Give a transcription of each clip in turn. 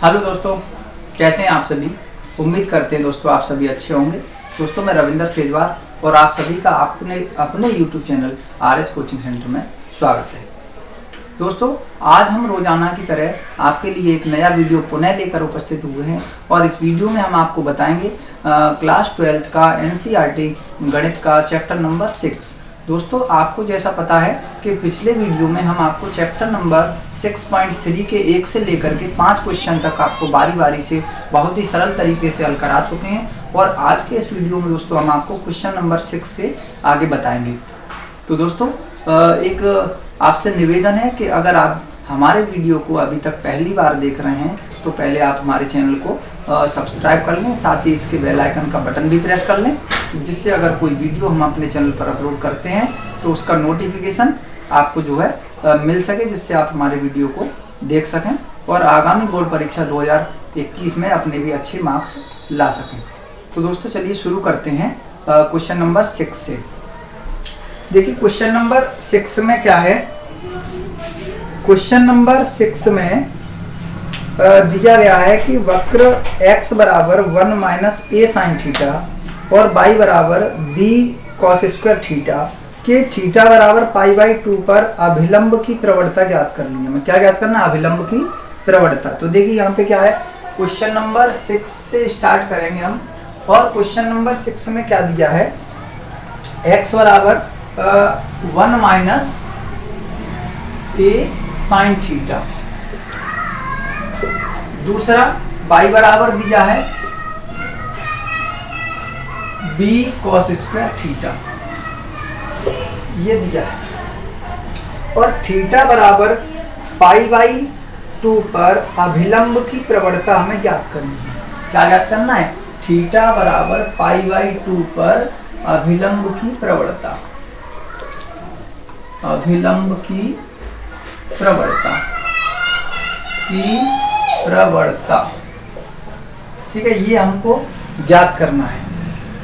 Hello दोस्तों, कैसे हैं आप सभी। उम्मीद करते हैं दोस्तों आप सभी अच्छे होंगे। दोस्तों मैं रविंदर सेजवार और आप सभी का अपने YouTube channel RS coaching centre में स्वागत है। दोस्तों आज हम रोजाना की तरह आपके लिए एक नया वीडियो पुनः लेकर उपस्थित हुए हैं और इस वीडियो में हम आपको बताएंगे क्लास 12th का NCERT गणित का चैप्टर नंबर 6। दोस्तों आपको जैसा पता है कि पिछले वीडियो में हम आपको चैप्टर नंबर 6.3 के 1 से लेकर के 5 क्वेश्चन तक आपको बारी बारी से बहुत ही सरल तरीके से हल करा चुके हैं और आज के इस वीडियो में दोस्तों हम आपको क्वेश्चन नंबर 6 से आगे बताएंगे। तो दोस्तों एक आपसे निवेदन है कि अगर आप हमारे वीडियो को अभी तक पहली बार देख रहे हैं तो पहले आप हमारे चैनल को सब्सक्राइब कर लें, साथ ही इसके बेल आइकन का बटन भी प्रेस कर लें, जिससे अगर कोई वीडियो हम अपने चैनल पर अपलोड करते हैं तो उसका नोटिफिकेशन आपको जो है मिल सके, जिससे आप हमारे वीडियो को देख सकें और आगामी बोर्ड परीक्षा 2021 में अपने भी अच्छे मार्क्स ला सकें। तो दोस्तों चलिए शुरू करते हैं क्वेश्चन नंबर 6 से। देखिए क्वेश्चन नंबर 6 में क्या है। क्वेश्चन नंबर 6 में दिया गया है कि वक्र x बराबर 1 माइनस a sin थीटा और y बराबर b cos स्क्वायर थीटा के थीटा बराबर पाई बाई 2 पर अभिलंब की प्रवणता ज्ञात करनी है। हमें क्या ज्ञात करना है? अभिलंब की प्रवणता। तो देखिए यहाँ पे क्या है, क्वेश्चन नंबर 6 से स्टार्ट करेंगे हम और क्वेश्चन नंबर 6 में क्या दिया है, x बराबर 1 माइनस a sin थीटा, दूसरा y बराबर दिया है b cos स्क्वायर थीटा, ये दिया है और थीटा बराबर पाई बाई 2 पर अभिलंब की प्रवणता हमें ज्ञात करनी है। क्या ज्ञात करना है? थीटा बराबर पाई बाई 2 पर अभिलंब की प्रवणता, अभिलंब की प्रवणता ठीक है, ये हमको ज्ञात करना है।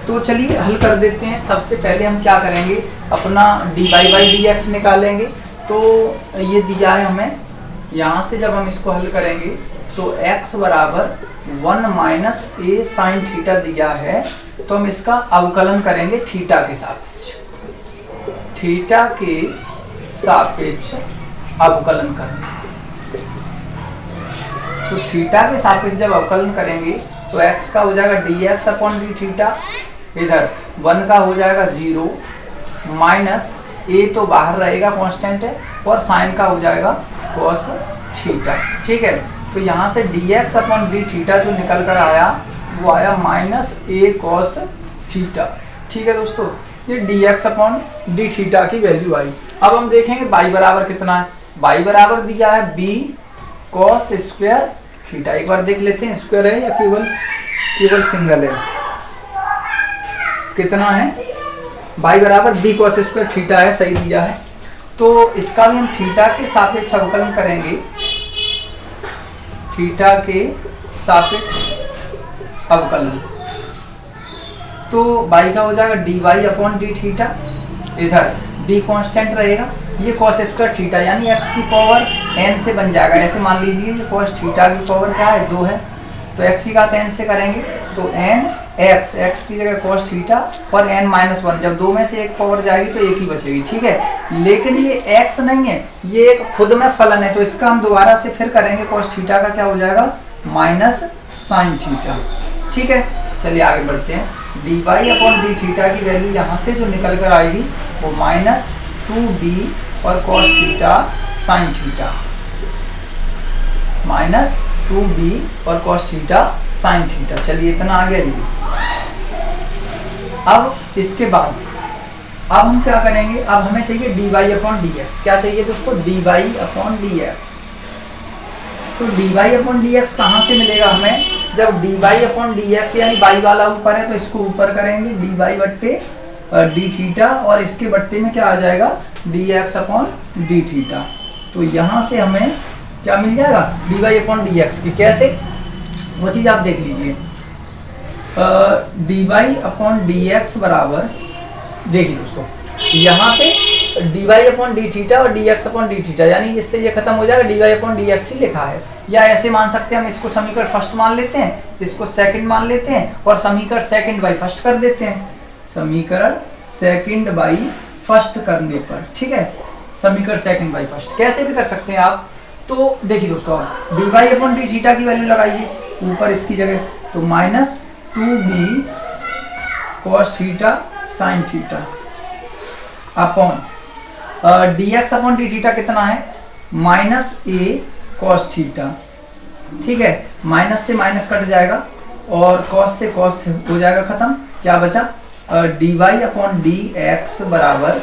तो चलिए हल कर देते हैं। सबसे पहले हम क्या करेंगे, अपना dy बाई dx निकालेंगे। तो ये दिया है हमें, यहाँ से जब हम इसको हल करेंगे तो x बराबर 1 माइनस a sin थीटा दिया है, तो हम इसका अवकलन करेंगे थीटा के सापेक्ष, थीटा के सापेक्ष अवकलन करेंगे। तो थीटा के सापेक्ष जब अवकलन करेंगे तो x का हो जाएगा dx अपॉन डी थीटा, इधर 1 का हो जाएगा 0 माइनस a तो बाहर रहेगा कांस्टेंट है और साइन का हो जाएगा cos थीटा। ठीक है, तो यहाँ से dx अपॉन डी थीटा जो निकल कर आया वो आया माइनस a cos थीटा। ठीक है दोस्तों, ये dx अपॉन डी थीटा की वैल्यू आई। अब हम देखेंगे y बराबर कितना है। y बराबर दिया है b cos स्क्वायर थीटा। एक बार देख लेते हैं स्क्वायर है या केवल सिंगल है, कितना है। y बराबर b cos स्क्वायर थीटा है, सही दिया है। तो इसका भी हम थीटा के सापेक्ष अवकलन करेंगे, थीटा के सापेक्ष अवकलन। तो y का हो जाएगा dy अपॉन डी थीटा, इधर b कांस्टेंट रहेगा, ये cos स्क्वायर थीटा यानी x की पावर n से बन जाएगा। ऐसे मान लीजिए ये cos थीटा की पावर क्या है, 2 है, तो x की घात n से करेंगे तो n x की जगह cos थीटा और n माइनस 1, जब 2 में से एक पावर जाएगी तो एक ही बचेगी। ठीक है, लेकिन ये x नहीं है, ये एक खुद में फलन है, तो इसका हम दोबारा से फिर करेंगे, cos थीटा का क्या हो जाएगा माइनस sin थीटा। ठीक है, चलिए आगे बढ़ते हैं। dy अपॉन डी थीटा की वैल्यू यहाँ से जो निकल कर आएगी वो माइनस 2b और cos theta sin theta, minus 2b और cos थीटा sin थीटा। चलिए इतना आ गया जी। अब इसके बाद अब हम क्या करेंगे, अब हमें चाहिए dy अपॉन dx। क्या चाहिए दोस्तों? dy upon dx। तो dy अपॉन dx कहाँ से मिलेगा हमें? जब dy अपॉन dx यानी y वाला ऊपर है तो इसको ऊपर करेंगे dy बट्टे डी थीटा और इसके बट्टे में क्या आ जाएगा dx अपॉन डी थीटा। तो यहाँ से हमें क्या मिल जाएगा, dy अपॉन dx की। कैसे, वो चीज आप देख लीजिए। dy अपॉन dx बराबर, देखिए दोस्तों यहाँ पे d y upon d theta और d x upon d theta, यानी इससे ये खत्म हो जाएगा, d y upon d x ही लिखा है। या ऐसे मान सकते हैं हम, इसको समीकरण फर्स्ट मान लेते हैं, इसको सेकंड मान लेते हैं और समीकरण सेकंड बाई फर्स्ट कर देते हैं, समीकरण सेकंड बाई फर्स्ट करने पर, ठीक है, समीकरण सेकंड बाई फर्स्ट कैसे भी कर सकते हैं आप। तो देखिए दोस्तों, d y upon d theta की वैल्यू लगाइए ऊपर इसकी जगह, तो minus 2b cos theta sine theta upon d x upon d theta कितना है, माइनस a cos थीटा, ठीक है, माइनस से माइनस कट जाएगा और cos से cos हो जाएगा खत्म, क्या बचा, d y upon d x बराबर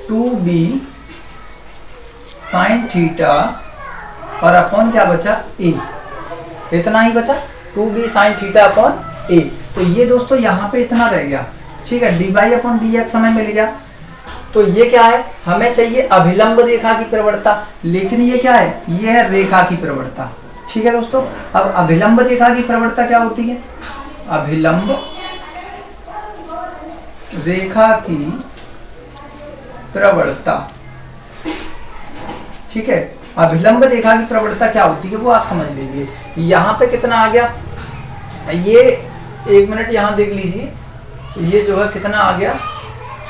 2b साइन थीटा और अपॉन क्या बचा a, इतना ही बचा, 2b sine theta upon a। तो ये दोस्तों यहाँ पे इतना रह गया, ठीक है, d y upon d x हमें मिल गया। तो ये क्या है, हमें चाहिए अभिलंब रेखा की प्रवणता, लेकिन ये क्या है, ये है रेखा की प्रवणता, ठीक है दोस्तों। अब अभिलंब रेखा की प्रवणता क्या होती है, अभिलंब रेखा की प्रवणता, ठीक है, अभिलंब रेखा की प्रवणता क्या होती है वो आप समझ लीजिए। यहाँ पे कितना आ गया, ये एक मिनट यहाँ देख लीजिए, ये जो है कितना आ गया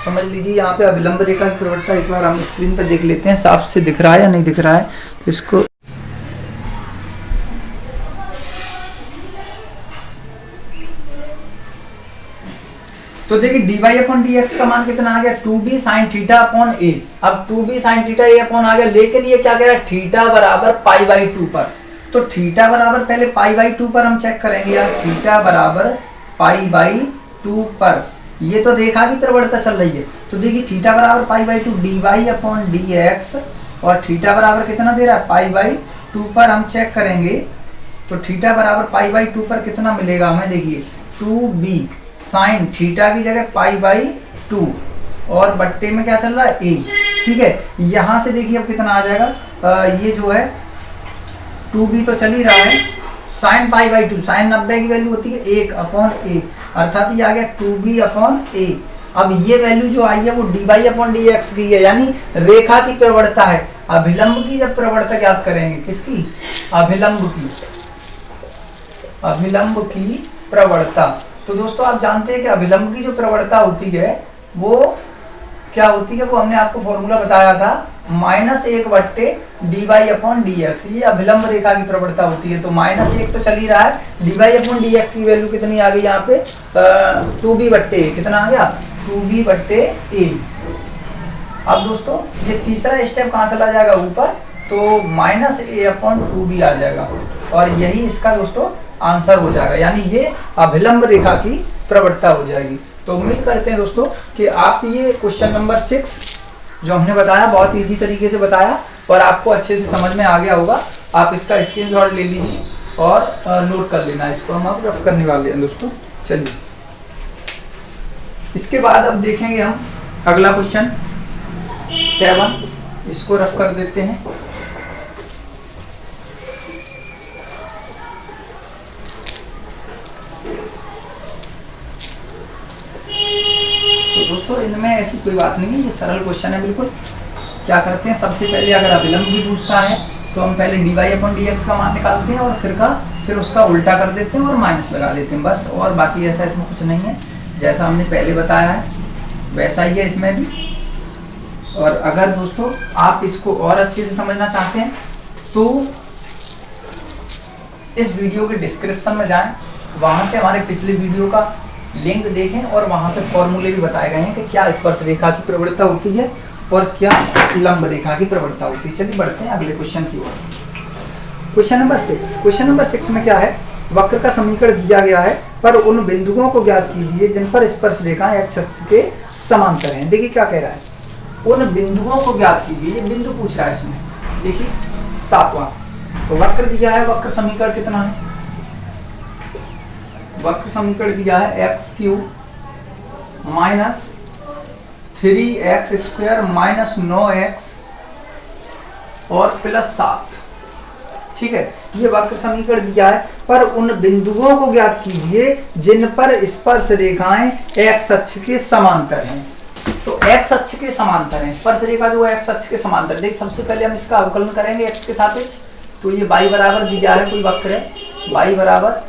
समझ लीजिए। यहाँ पे अभिलंब रेखा की प्रवणता एक बार हम स्क्रीन पर देख लेते हैं, साफ से दिख रहा है या नहीं दिख रहा है इसको। तो देखिए d y upon d x का मान कितना आ गया, 2b sine theta upon a। अब 2b sine theta a upon आ गया, लेकिन ये क्या कह रहा है, थीटा बराबर पाई बाई 2 पर। तो थीटा बराबर पहले पाई बाई 2 पर हम चेक करेंगे यार, थीटा बराबर पाई बाई 2 पर, ये तो रेखा की प्रवणता चल रही है। तो देखिए थीटा बराबर pi by 2, d y upon d x, और थीटा बराबर कितना दे रहा है, पाई बाई 2 पर हम चेक करेंगे। तो थीटा बराबर पाई बाई 2 पर कितना मिलेगा हमें, देखिए 2b साइन थीटा की जगह पाई बाई 2 और बट्टे में क्या चल रहा है, a, ठीक है। यहां से देखिए अब कितना आ जाएगा, ये जो है 2b तो चल ही रहा है, साइन पाई बाई 2, साइन 90 की वैल्यू होती है 1 अपॉन a, अर्थात ये आ गया 2b अपॉन a। अब ये वैल्यू जो आई है वो d y upon d x की है, यानी रेखा की प्रवणता है। अभिलंब की जब प्रवणता ज्ञात करेंगे, किसकी, अभिलंब की, अभिलंब की प्रवणता। तो दोस्तों आप जानते हैं कि अभिलंब की जो प्रवणता होती है वो क्या होती है, वो हमने आपको फॉर्मूला बताया था, -1 बट्टे d y upon d x, ये अभिलंब रेखा की प्रवणता होती है। तो -1 तो चल ही रहा है, d y upon d x की वैल्यू कितनी आ गई यहाँ पे, 2b बट्टे कितना आ गया, 2b बट्टे a। अब दोस्तों ये तीसरा स्टेप कहाँ चला जाएगा ऊपर, तो -a अपॉन 2b आ जाएगा, और यही इसका दोस्तों आंसर हो जाएगा, यानी ये अभिलंब रेखा की प्रवणता हो जाएगी। तो उम्मीद करते हैं दोस्तों कि आप ये क्वेश्चन नंबर 6 जो हमने बताया बहुत इजी तरीके से बताया और आपको अच्छे से समझ में आ गया होगा। आप इसका स्क्रीनशॉट ले लीजिए और नोट कर लेना, इसको हम अब रफ करने वाले हैं दोस्तों। चलिए इसके बाद अब देखेंगे हम अगला क्वेश्चन 7, इसको रफ कर देते हैं। दोस्तों इनमें ऐसी कोई बात नहीं है, ये सरल क्वेश्चन है बिल्कुल। क्या करते हैं, सबसे पहले अगर अभिलंब भी पूछता है तो हम पहले d y upon d x का मान निकालते हैं और फिर उसका उल्टा कर देते हैं और माइनस लगा देते हैं, बस। और बाकी ऐसा इसमें कुछ नहीं है, जैसा हमने पहले बताया है वैसा ही है इसमें भी। और अगर दोस्तों आप इसको और अच्छे से समझना चाहते हैं तो इस वीडियो के डिस्क्रिप्शन में जाएं, वहां से हमारे पिछले वीडियो का लिंक देखें और वहां पे फॉर्मूले भी बताए गए हैं कि क्या स्पर्श रेखा की प्रवणता होती है और क्या लंब रेखा की प्रवणता होती है। चलिए बढ़ते हैं अगले क्वेश्चन की ओर। क्वेश्चन नंबर 6, क्वेश्चन नंबर 6 में क्या है, वक्र का समीकरण दिया गया है पर उन बिंदुओं को ज्ञात कीजिए जिन पर स्पर्श रेखाएं एक्स अक्ष के समांतर हैं। देखिए क्या कह रहा है, उन बिंदुओं को ज्ञात कीजिए, ये बिंदु पूछ रहा है इसमें। देखिए 7वां, तो वक्र दिया है, वक्र समीकरण कितना है, वक्र समीकरण दिया है x³ minus 3x² minus 9x और प्लस 7, ठीक है। ये वक्र समीकरण दिया है पर उन बिंदुओं को ज्ञात कीजिए जिन पर स्पर्श रेखाएं x अक्ष के समांतर हैं। तो x अक्ष के समांतर है, स्पर्श रेखा जो है x अक्ष के समांतर। देख सबसे पहले हम इसका अवकलन करेंगे x के सापेक्ष। तो ये y बराबर दी जा है, कोई वक्र है, y बराबर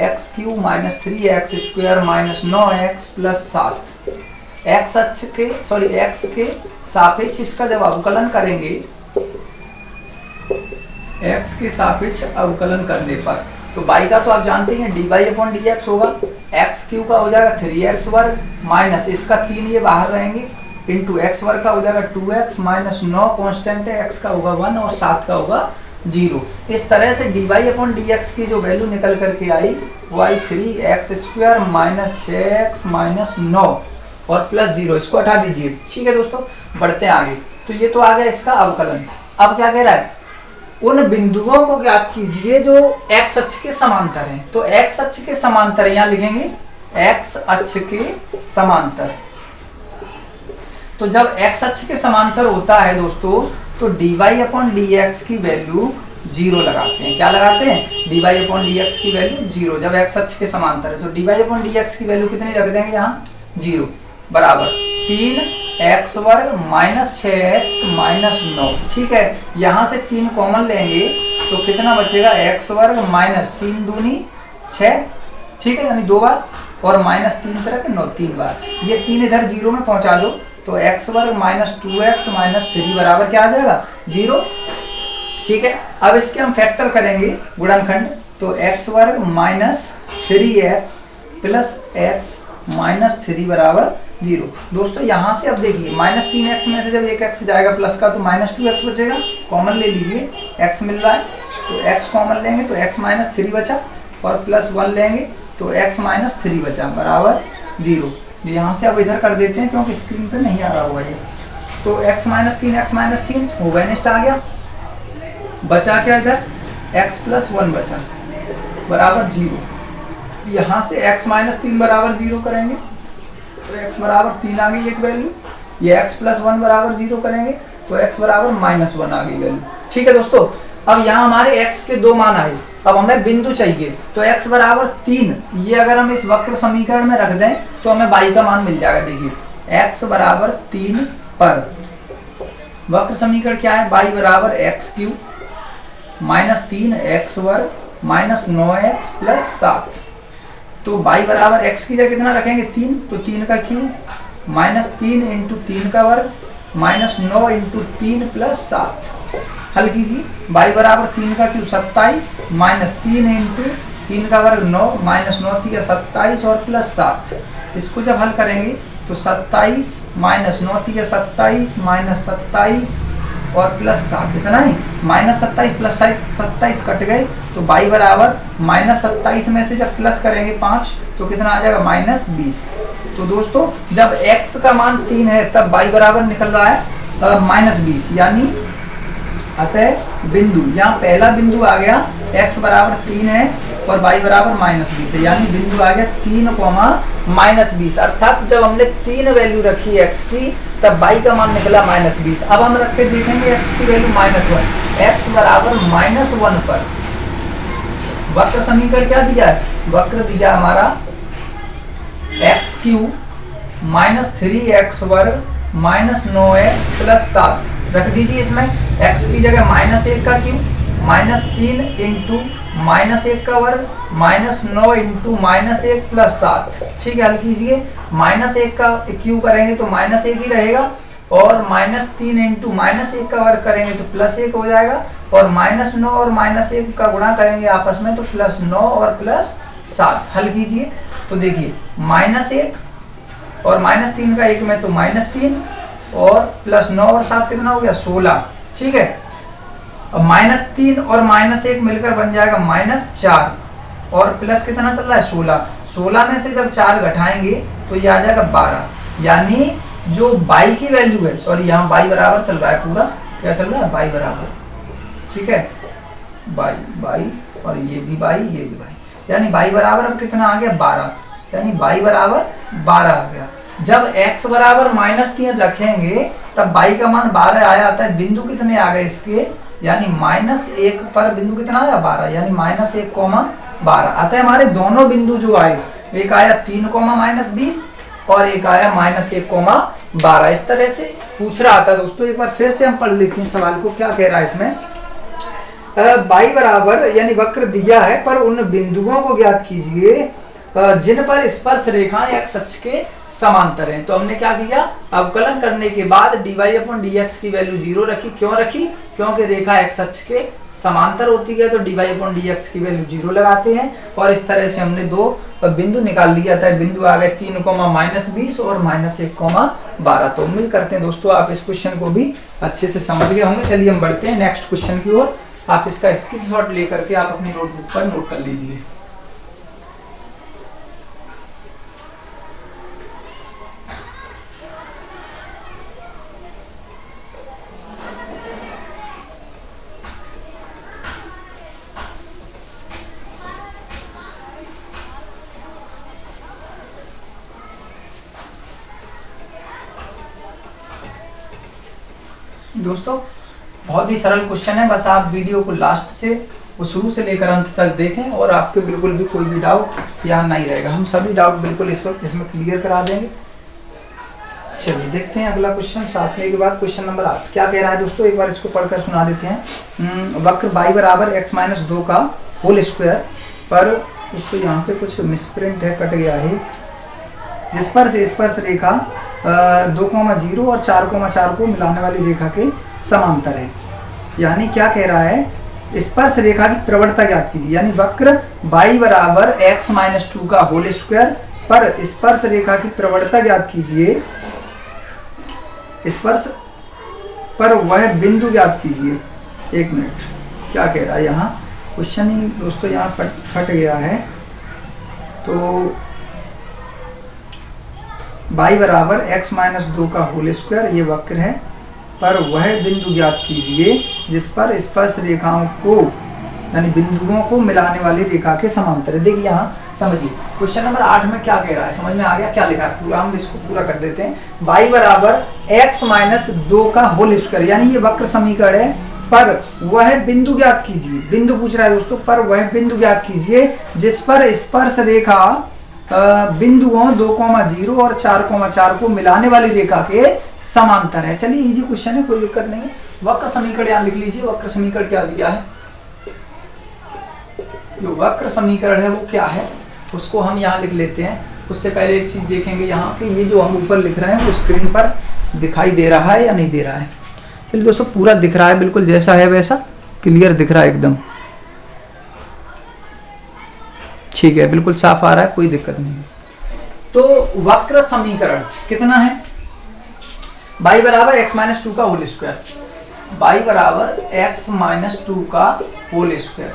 x³ minus 3x square minus 9x plus 7। x अक्ष के x के सापेक्ष इसका जब अवकलन करेंगे, x के सापेक्ष अवकलन करने पर, तो y का तो आप जानते हैं dy/dx होगा, x³ का हो जाएगा 3x वर्ग माइनस इसका 3 ये बाहर रहेंगे इंटू x वर्ग का हो जाएगा 2x माइनस 9 कांस्टेंट है, x का होगा 1 और 7 का होगा 0। इस तरह से dy/dx की जो वैल्यू निकल करके आई वो आई 3x square minus 6x minus 9 और प्लस 0। इसको हटा दीजिए। ठीक है दोस्तों, बढ़ते हैं आगे। तो ये तो आ गया इसका अवकलन। अब क्या कह रहा है, उन बिंदुओं को ज्ञात कीजिए जो x अक्ष के समांतर हैं। तो x अक्ष के समांतर यहां लिखेंगे x अक्ष के समांतर। तो जब x अक्ष के समांतर होता है दोस्तों, तो dy/dx की वैल्यू 0 लगाते हैं। क्या लगाते हैं, dy/dx की वैल्यू 0 जब x अक्ष के समांतर है। तो dy/dx की वैल्यू कितनी रख देंगे यहाँ 0 बराबर 3x वर्ग माइनस 6x माइनस 9। ठीक है, यहां से 3 कॉमन लेंगे तो कितना बचेगा, x वर्ग माइनस 3 दूनी 6। ठीक है, यानी 2 बार और माइनस 3 तरह के 9 3 बार। ये 3 इधर 0 में पहुंचा दो तो x वर्ग माइनस 2x माइनस 3 बराबर क्या आ जाएगा 0। ठीक है, अब इसके हम फैक्टर करेंगे गुणनखंड। तो x वर्ग minus 3x plus x minus 3 बराबर 0। दोस्तों यहां से अब देखिए माइनस 3x में से जब एक x जाएगा प्लस का तो माइनस 2x बचेगा, कॉमन ले लीजिए, x मिल रहा है तो x कॉमन लेंगे तो x माइनस 3 बचा और प्लस 1 लेंगे तो x माइनस 3 बचा बराबर 0। यहाँ से अब इधर कर देते हैं क्योंकि स्क्रीन पे नहीं आ रहा हुआ ये। तो x माइनस 3 हो गया, निष्ठ आ गया, बचा क्या इधर x प्लस 1 बचा बराबर 0। यहाँ से x माइनस 3 बराबर 0 करेंगे तो x बराबर 3 आ गई एक वैल्यू। ये x प्लस 1 बराबर 0 करेंगे तो x बराबर माइनस 1 आ गई वैल्यू। ठीक है दोस्तों, अब यहाँ हमारे x के 2 मान आए, अब हमें बिंदु चाहिए। तो x बराबर 3 ये अगर हम इस वक्र समीकरण में रख दें तो हमें y का मान मिल जाएगा। देखिए x बराबर 3 पर वक्र समीकरण क्या है, y बराबर x³ माइनस 3x वर्ग माइनस 9x प्लस 7। तो y बराबर x की जगह कितना रखेंगे 3, तो 3 का क्यूब माइनस 3 इंटू 3 का वर्ग माइनस 9 इंटू 3 प्लस 7। हल कीजिए, y बराबर 3 का क्यूब 27 माइनस 3 इंटू 3 का वर्ग 9 माइनस 9 3 27 और प्लस 7। इसको जब हल करेंगे तो 27 माइनस 9 3 27 माइनस 27 और प्लस 7 इतना ही, माइनस 27 प्लस 27 कट गए तो y बराबर माइनस 27 में से जब प्लस करेंगे 5 तो कितना आ जाएगा माइनस 20। तो दोस्तों जब x का मान 3 है तब y बराबर निकल रहा है माइनस 20, यानी अतः बिंदु, यहाँ पहला बिंदु आ गया x बराबर 3 है और y बराबर माइनस 20 है, यानी बिंदु आ गया 3 माइनस 20। अर्थात जब हमने 3 वैल्यू रखी x की तब y का मान निकला माइनस 20। अब हम रख के देखेंगे x की वैल्यू माइनस 1। x बराबर माइनस 1 पर वक्र समीकरण क्या दिया है, वक्र दिया हमारा x³ माइनस 3x वर्ग माइनस 9x प्लस 7। रख दीजिए इसमें x की जगह माइनस 1 का क्यूब माइनस 3 इंटू माइनस 1 का वर्ग माइनस 9 इंटू माइनस 1 प्लस 7। ठीक है, हल कीजिए, माइनस 1 का क्यूब करेंगे तो माइनस 1 ही रहेगा और माइनस 3 इंटू माइनस 1 का वर्ग करेंगे तो प्लस 1 हो जाएगा और माइनस 9 और माइनस 1 का गुणा करेंगे आपस में तो प्लस 9 और प्लस 7। हल कीजिए, तो देखिए माइनस 1 और माइनस 3 का 1 में तो माइनस 3 और प्लस 9 और 7 कितना हो गया 16। ठीक है, अब माइनस 3 और माइनस 1 मिलकर बन जाएगा माइनस 4 और प्लस कितना चल रहा है 16। 16 में से जब 4 घटाएंगे तो ये आ जाएगा 12, यानी जो y की वैल्यू है, सॉरी यहाँ y बराबर चल रहा है, पूरा क्या चल रहा है y बराबर, ठीक है y और ये भी y ये भी y, यानी y बराबर अब कितना आ गया 12, यानी y बराबर 12 आ गया। जब x बराबर माइनस 3 रखेंगे तब y का मान 12 आया आता है। बिंदु कितने आ गए इसके, यानी माइनस 1 पर बिंदु कितना आया 12, यानी माइनस 1 12। अतः हमारे दोनों बिंदु जो आए, एक आया 3 माइनस 20 और एक आया माइनस 1 12। इस तरह से पूछ रहा था दोस्तों। एक बार फिर से हम पढ़ लेते हैं सवाल को, क्या कह रहा है इसमें। y बराबर यानी वक्र दिया है पर उन बिंदुओं को ज्ञात कीजिए जिन पर स्पर्श रेखा x अक्ष के समांतर हैं। तो हमने क्या किया, अवकलन करने के बाद dy/dx की वैल्यू 0 रखी। क्यों रखी? क्योंकि रेखा x अक्ष के समांतर होती है तो dy/dx की वैल्यू 0 लगाते हैं। और इस तरह से हमने दो बिंदु निकाल लिया था। बिंदु आ गए 3,-20 और -1,12। तो उम्मीद करते हैं दोस्तों आप इस क्वेश्चन को भी अच्छे से समझ गए होंगे। चलिए हम बढ़ते हैं नेक्स्ट क्वेश्चन की ओर। आप इसका स्क्रीनशॉट लेकर के आप अपनी नोटबुक पर नोट कर लीजिए। दोस्तों बहुत ही सरल क्वेश्चन है, बस आप वीडियो को लास्ट से वो शुरू से लेकर अंत तक देखें और आपके बिल्कुल भी कोई भी डाउट यहाँ नहीं रहेगा। हम सभी डाउट बिल्कुल इस वक्त इसमें क्लियर करा देंगे। चलिए देखते हैं अगला क्वेश्चन। 7वें के बाद क्वेश्चन नंबर 8 क्या कह रहा है दोस्तों, एक बार इसको पढ़कर सुना देते हैं। वक्र y बराबर x-2 का होल स्क्वायर पर, उसको यहाँ पे कुछ मिसप्रिंट है, कट गया है। जिस पर से स्पर्श रेखा 2,0 और 4,4 को मिलाने वाली रेखा के समांतर है। यानी क्या कह रहा है, स्पर्श रेखा की प्रवणता ज्ञात कीजिए। यानी वक्र y बराबर x-2 का होल स्क्वायर पर स्पर्श रेखा की प्रवणता ज्ञात कीजिए। स्पर्श पर वह बिंदु ज्ञात कीजिए। एक मिनट, क्या कह रहा है यहाँ, क्वेश्चन ही दोस्तों यहाँ फट गया है। तो y बराबर x-2 का होल स्क्वायर ये वक्र है, पर वह बिंदु ज्ञात कीजिए जिस पर स्पर्श रेखाओं को यानी बिंदुओं को मिलाने वाली रेखा के समांतर है। देखिए यहाँ समझिए क्वेश्चन नंबर 8 में क्या कह रहा है, समझ में आ गया क्या लिखा है पूरा। हम इसको पूरा कर देते हैं। y बराबर x-2 का होल स्क्वायर यानी ये वक्र समीकरण है, पर वह बिंदु ज्ञात कीजिए। बिंदु पूछ रहा है दोस्तों, पर वह बिंदु ज्ञात कीजिए जिस पर स्पर्श रेखा बिंदुओं 2,0 और 4,4 को मिलाने वाली रेखा के समांतर है। चलिए इजी क्वेश्चन है, कोई दिक्कत नहीं है। वक्र समीकरण यहाँ लिख लीजिए। वक्र समीकरण क्या दिया है, जो वक्र समीकरण है वो क्या है उसको हम यहाँ लिख लेते हैं। उससे पहले एक चीज देखेंगे यहाँ कि ये जो हम ऊपर लिख रहे हैं वो स्क्रीन पर दिखाई दे रहा है या नहीं दे रहा है। चलिए दोस्तों पूरा दिख रहा है, बिल्कुल जैसा है वैसा क्लियर दिख रहा है एकदम, ठीक है, बिल्कुल साफ आ रहा है, कोई दिक्कत नहीं है। तो वक्र समीकरण कितना है, y बराबर x-2 का होल स्क्वायर। y बराबर x-2 का होल स्क्वायर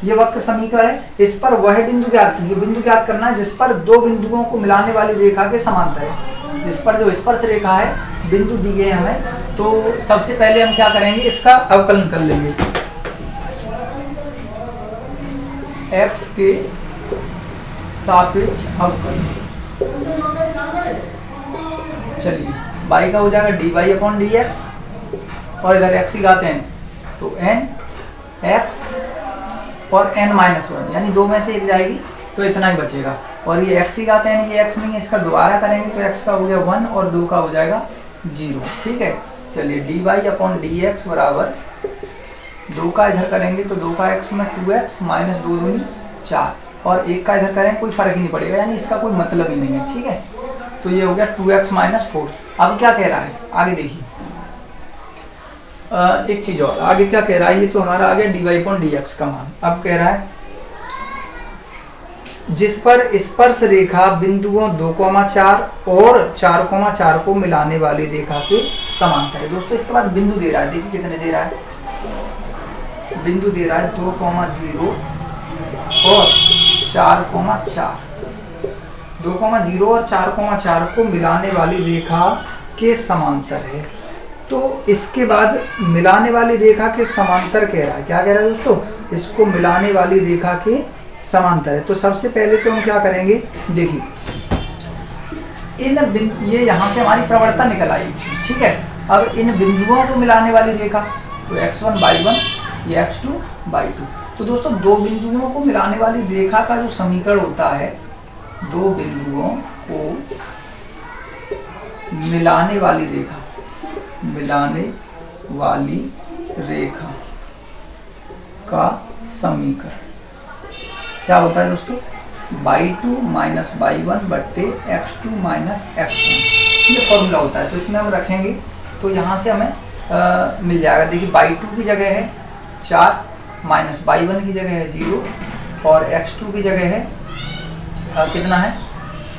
ये वक्र समीकरण है। इस पर वह बिंदु ज्ञात कीजिए। बिंदु ज्ञात करना है जिस पर दो बिंदुओं को मिलाने वाली रेखा के समांतर है। जिस पर जो स्पर्श रेखा है बिंदु दिए हैं हमें। तो सबसे पहले हम क्या करेंगे, इसका अवकलन कर लेंगे। x के सापेक्ष अवकलन। चलिए y का हो जाएगा dy/dx और इधर x की घात n, तो n x और n-1 यानी दो में से एक जाएगी तो इतना ही बचेगा। और ये x की घात n, ये x नहीं है, इसका दोबारा करेंगे तो x का हो गया 1 और 2 का हो जाएगा 0। ठीक है, चलिए dy/dx बराबर 2 का इधर करेंगे तो 2 का x में 2x माइनस 2 दूनी 4 और 1 का इधर करेंगे कोई फर्क ही नहीं पड़ेगा, यानी इसका कोई मतलब ही नहीं है। ठीक है, तो ये हो गया 2x माइनस 4। अब क्या कह रहा है आगे देखिए, एक चीज और आगे क्या कह रहा है, ये तो हमारा आ गया dy/dx का मान। अब कह रहा है जिस पर स्पर्श रेखा बिंदुओं 2,4 और 4,4 को मिलाने वाली रेखा के समांतर है। दोस्तों इसके बाद बिंदु दे रहा है, देखिए कितने दे रहा है, बिंदु दे रहा है 2,0 और 4,4। 2,0 और 4,4 को मिलाने वाली रेखा के समांतर है। तो इसके बाद मिलाने वाली रेखा के समांतर कह रहा है, क्या कह रहा है दोस्तों, इसको मिलाने वाली रेखा के समांतर है। तो सबसे पहले तो हम क्या करेंगे, देखिए इन ये यहां से हमारी प्रवणता निकल आई। ठीक है, अब इन बिंदुओं को मिलाने वाली रेखा तो x1/1 ये x2/2। तो दोस्तों दो बिंदुओं को मिलाने वाली रेखा का जो समीकरण होता है, दो बिंदुओं को मिलाने वाली रेखा, मिलाने वाली रेखा का समीकरण क्या होता है दोस्तों? y2 माइनस y1 बट्टे x2 माइनस x1, ये फॉर्मूला होता है। तो इसमें हम रखेंगे तो यहाँ से हमें मिल जाएगा। देखिए y2 की जगह है 4, माइनस y1 की जगह है 0, और x2 की जगह है कितना है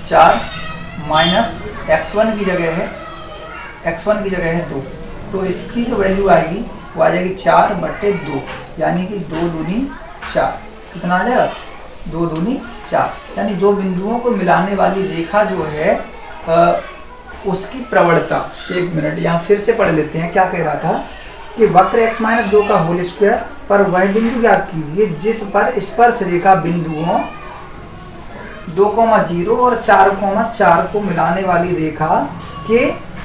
4, माइनस x1 की जगह है 2। तो इसकी जो वैल्यू आएगी वो आ जाएगी 4 बट्टे 2, यानी कि 2 दूनी 4। कितना आ जाएगा? 2 दूनी 4, यानी दो बिंदुओं को मिलाने वाली रेखा जो है उसकी प्रवणता। एक मिनट यहाँ फिर से पढ़ लेते हैं। क्या कह रहा था कि वक्र x माइनस 2 का होल स्क्वायर पर वह बिंदु ज्ञात कीजिए जिस पर स्पर्श रेखा बिंदुओं 2,0 और 4,4 को मिलाने वाली रेखा के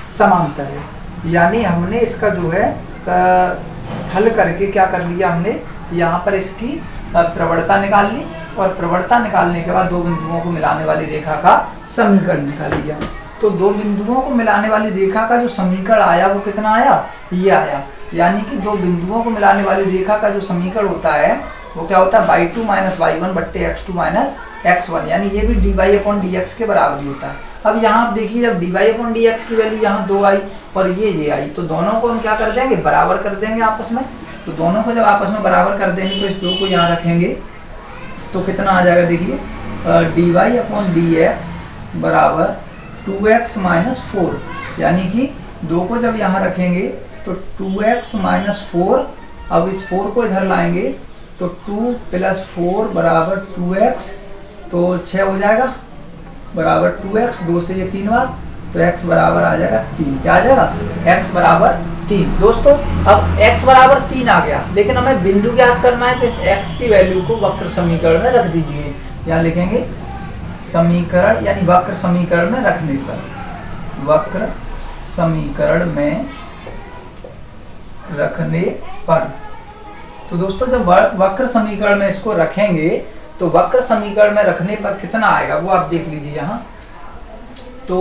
समांतर है। यानी हमने इसका जो है हल करके क्या कर लिया, हमने यहाँ पर इसकी प्रवणता निकाल ली, और प्रवणता निकालने के बाद दो बिंदुओं को मिलाने वाली रेखा का समीकरण निकाल लिया। तो दो बिंदुओं को मिलाने वाली रेखा का जो समीकरण आया वो कितना आया? ये आया। यानी कि दो बिंदुओं को मिलाने वाली रेखा का जो समीकरण होता है वो क्या होता है? y2 माइनस y1 बट्टे x2 माइनस x1, यानी ये भी dy अपॉन dx के बराबर ही होता है। अब यहाँ आप देखिए, जब dy अपॉन dx की वैल्यू यहाँ 2 आई और ये आई, तो दोनों को हम क्या कर देंगे? बराबर कर देंगे आपस में। तो दोनों को जब आपस में बराबर कर देंगे तो इस 2 को यहाँ रखेंगे तो कितना आ जाएगा? देखिए dy अपॉन dx बराबर 2x माइनस 4, यानी कि 2 को जब यहाँ रखेंगे तो 2x माइनस 4। अब इस 4 को इधर लाएंगे तो 2 प्लस 4 बराबर 2x, तो 6 हो जाएगा बराबर 2x, 2 से ये 3 बार, तो x बराबर आ जाएगा 3। क्या आ जाएगा? x बराबर 3। दोस्तों अब x बराबर 3 आ गया, लेकिन हमें बिंदु ज्ञात करना है, तो इस x की वैल्यू को वक्र समीकरण में रख दीजिए। यहाँ लिखेंगे समीकरण, यानी वक्र समीकरण में रखने पर, वक्र समीकरण में रखने पर। तो दोस्तों जब वक्र समीकरण में इसको रखेंगे तो वक्र समीकरण में रखने पर कितना आएगा वो आप देख लीजिए यहाँ। तो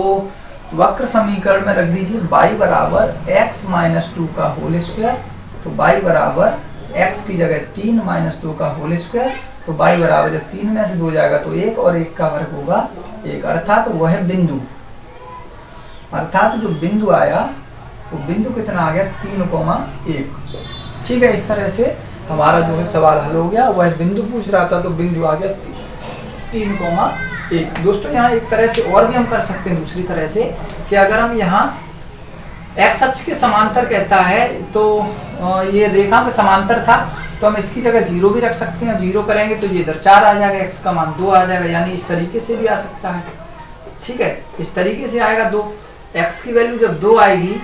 वक्र समीकरण में रख दीजिए y बराबर x माइनस 2 का होल स्क्वायर, तो y बराबर x की जगह 3 माइनस 2 का होल स्क्वायर, तो y बराबर जब 3 में से 2 जाएगा तो 1 और 1 का वर्ग होगा 1, अर्थात वह बिंदु, अर्थात जो बिंदु आया वो बिंदु कितना आ गया? 3,1। ठीक है, इस तरह से हमारा जो है सवाल हल हो गया। वह बिंदु पूछ रहा था तो बिंदु आ गया 3,1। दोस्तों यहाँ एक तरह से और भी हम कर सकते हैं, दूसरी तरह से, कि अगर हम यहाँ x अक्ष के समांतर कहता है तो ये रेखा में समांतर था, तो हम इसकी जगह 0 भी रख सकते हैं। 0 करेंगे तो ये इधर 4 आ जाएगा, x का मान 2 आ जाएगा, यानी इस तरीके से भी आ सकता है। ठीक है, इस तरीके से आएगा 2। x की वैल्यू जब 2 आएगी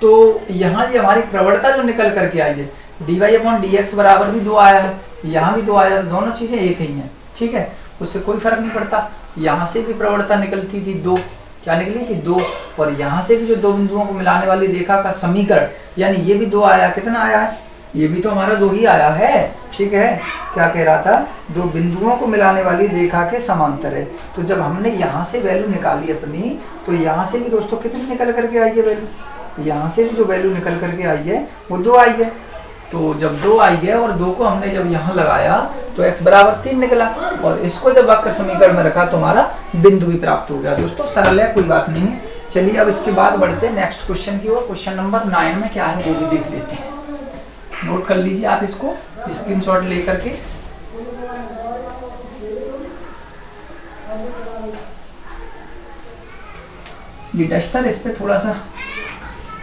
तो यहाँ ये हमारी प्रवणता जो निकल करके आई है dy अपॉन dx बराबर भी 2 आया है, यहाँ भी 2 आया, तो दोनों चीजें एक ही हैं। ठीक है, उससे कोई फर्क नहीं पड़ता। यहाँ से भी प्रवणता निकलती थी 2, क्या निकली थी? 2, और यहाँ से भी जो दो बिंदुओं को मिलाने वाली रेखा का समीकरण, यानी ये भी 2 आया। कितना आया है? ये भी तो हमारा 2 ही आया है। ठीक है, क्या कह रहा था? दो बिंदुओं को मिलाने वाली रेखा के समांतर है। तो जब हमने यहाँ से वैल्यू निकाली अपनी, तो यहाँ से भी दोस्तों कितनी निकल करके आई है वैल्यू? यहाँ से भी जो वैल्यू निकल करके आई है वो 2 आई है। तो जब 2 आई है और 2 को हमने जब यहाँ लगाया तो x बराबर 3 निकला, और इसको जब वक्र समीकरण में रखा तो हमारा बिंदु भी प्राप्त हो गया। दोस्तों सरल है, कोई बात नहीं है। चलिए अब इसके बाद बढ़ते हैं नेक्स्ट क्वेश्चन की ओर। क्वेश्चन नंबर 9 में क्या है वो भी देख लेते हैं। नोट कर लीजिए आप इसको स्क्रीनशॉट लेकर के। ये डस्टर इस पे थोड़ा सा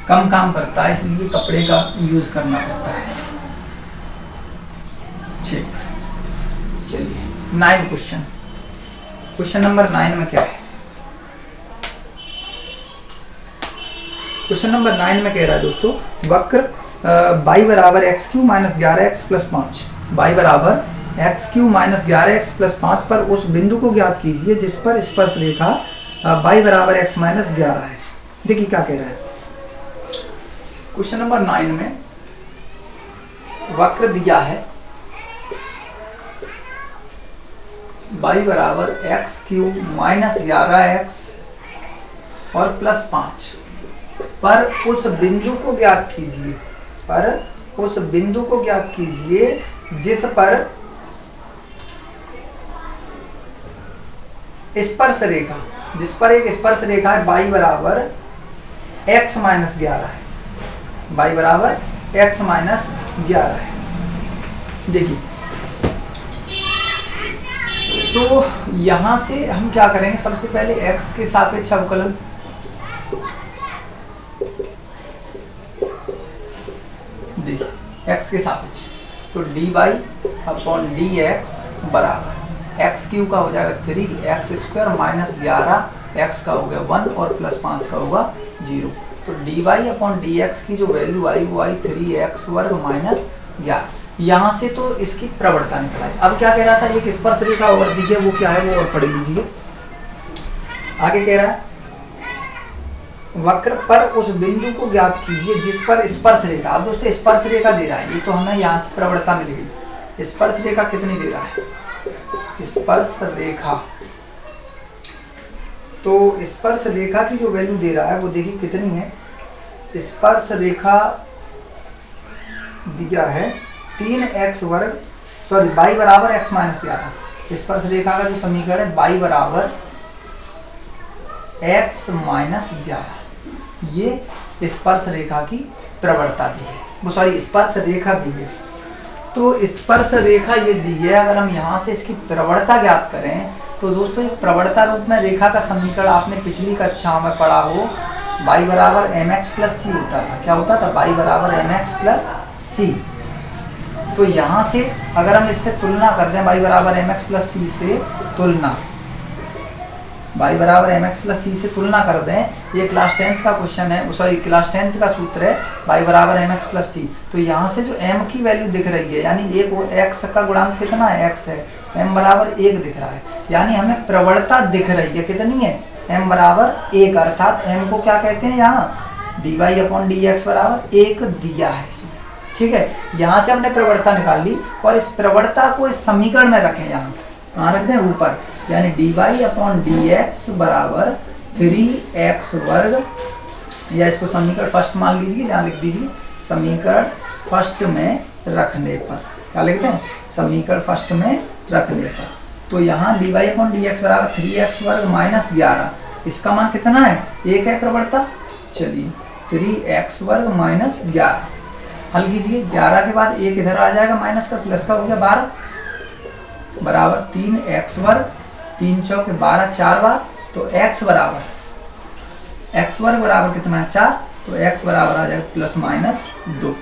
कम काम करता है, इसलिए कपड़े का यूज करना पड़ता है। ठीक, चलिए 9 क्वेश्चन। क्वेश्चन नंबर 9 में क्या है? क्वेश्चन नंबर 9 में कह रहा है दोस्तों, वक्र y बराबर x Q minus 11x plus 5, y बराबर x Q minus 11x plus 5 पर उस बिंदु को ज्ञात कीजिए जिस पर स्पर्श रेखा y बराबर x माइनस 11 है। देखिए क्या कह रहा है। क्वेश्चन नंबर 9 में वक्र दिया है y बराबर एक्स क्यू माइनस 11x और प्लस 5 पर उस बिंदु को ज्ञात कीजिए, पर उस बिंदु को ज्ञात कीजिए जिस पर स्पर्श रेखा, जिस पर एक स्पर्श रेखा है y बराबर x माइनस 11 है, y बराबर x माइनस 11 है। देखिए तो यहां से हम क्या करेंगे, सबसे पहले x के सापेक्ष अवकलन, देखिए x के सापेक्ष, तो dy अपॉन dx बराबर एक्स क्यू का हो जाएगा 3x² माइनस 11 x का हो गया 1 और प्लस 5 का होगा 0। तो dy अपॉन dx की जो वैल्यू आई वो आई 3x वर्ग माइनस 11। यहाँ से तो इसकी प्रवणता निकला है। अब क्या कह रहा था, एक स्पर्श रेखा और दी है, वो क्या है वो और पढ़ लीजिए। आगे कह रहा है वक्र पर उस बिंदु को ज्ञात कीजिए जिस पर स्पर्श रेखा, अब दोस्तों स्पर्श रेखा दे रहा है, ये तो हमें यहाँ से प्रवणता मिल गई। स्पर्श रेखा कितनी दे रहा है, स्पर्श रेखा, तो स्पर्श रेखा की जो वैल्यू दे रहा है वो देखिए कितनी है। स्पर्श रेखा दिया है 3x वर्ग, सॉरी y बराबर x माइनस 11। स्पर्श रेखा का जो समीकरण है y बराबर x माइनस 11, ये स्पर्श रेखा की प्रवणता दी है, वो सॉरी स्पर्श रेखा दी है। तो स्पर्श रेखा ये दी है, अगर हम यहाँ से इसकी प्रवणता ज्ञात करें तो दोस्तों एक प्रवणता रूप में रेखा का समीकरण आपने पिछली कक्षाओं में पढ़ा हो, y बराबर mx प्लस सी होता था। क्या होता था, y बराबर mx प्लस सी। तो यहाँ से अगर हम इससे तुलना कर दें, y बराबर mx प्लस सी से तुलना, y बराबर mx प्लस सी से तुलना कर दें, ये क्लास 10th का क्वेश्चन है, सॉरी क्लास 10th का सूत्र है y बराबर mx प्लस सी। तो यहाँ से जो m की वैल्यू दिख रही है, यानी एक x का गुणांक कितना है, x है, m बराबर 1 दिख रहा है, यानी हमें प्रवणता दिख रही है, कितनी है, m बराबर 1, अर्थात m को क्या कहते हैं यहाँ, dy अपॉन dx बराबर 1 दिया है इसमें। ठीक है, यहाँ से हमने प्रवणता निकाल ली और इस प्रवणता को इस समीकरण में रखें, यहाँ कहाँ रखते हैं, ऊपर, यानी dy अपॉन dx बराबर 3x वर्ग, या इसको समीकरण फर्स्ट मान लीजिए, यहाँ लिख दीजिए समीकरण फर्स्ट में रखने पर, क्या लिखते हैं, समीकरण फर्स्ट में रखने पर। तो यहाँ dy अपॉन dx बराबर 3x वर्ग माइनस 11, इसका मान कितना है, 1 है प्रवणता। चलिए 3x वर्ग माइनस 11 हल कीजिए, 11 के बाद 1 इधर आ जाएगा माइनस का, प्लस का हो गया 12 बराबर 3x वर्ग, 3 चौके 12, 4 बार, तो x वर्ग बराबर कितना है, 4, तो x बराबर आ जाएगा प्लस माइनस 2।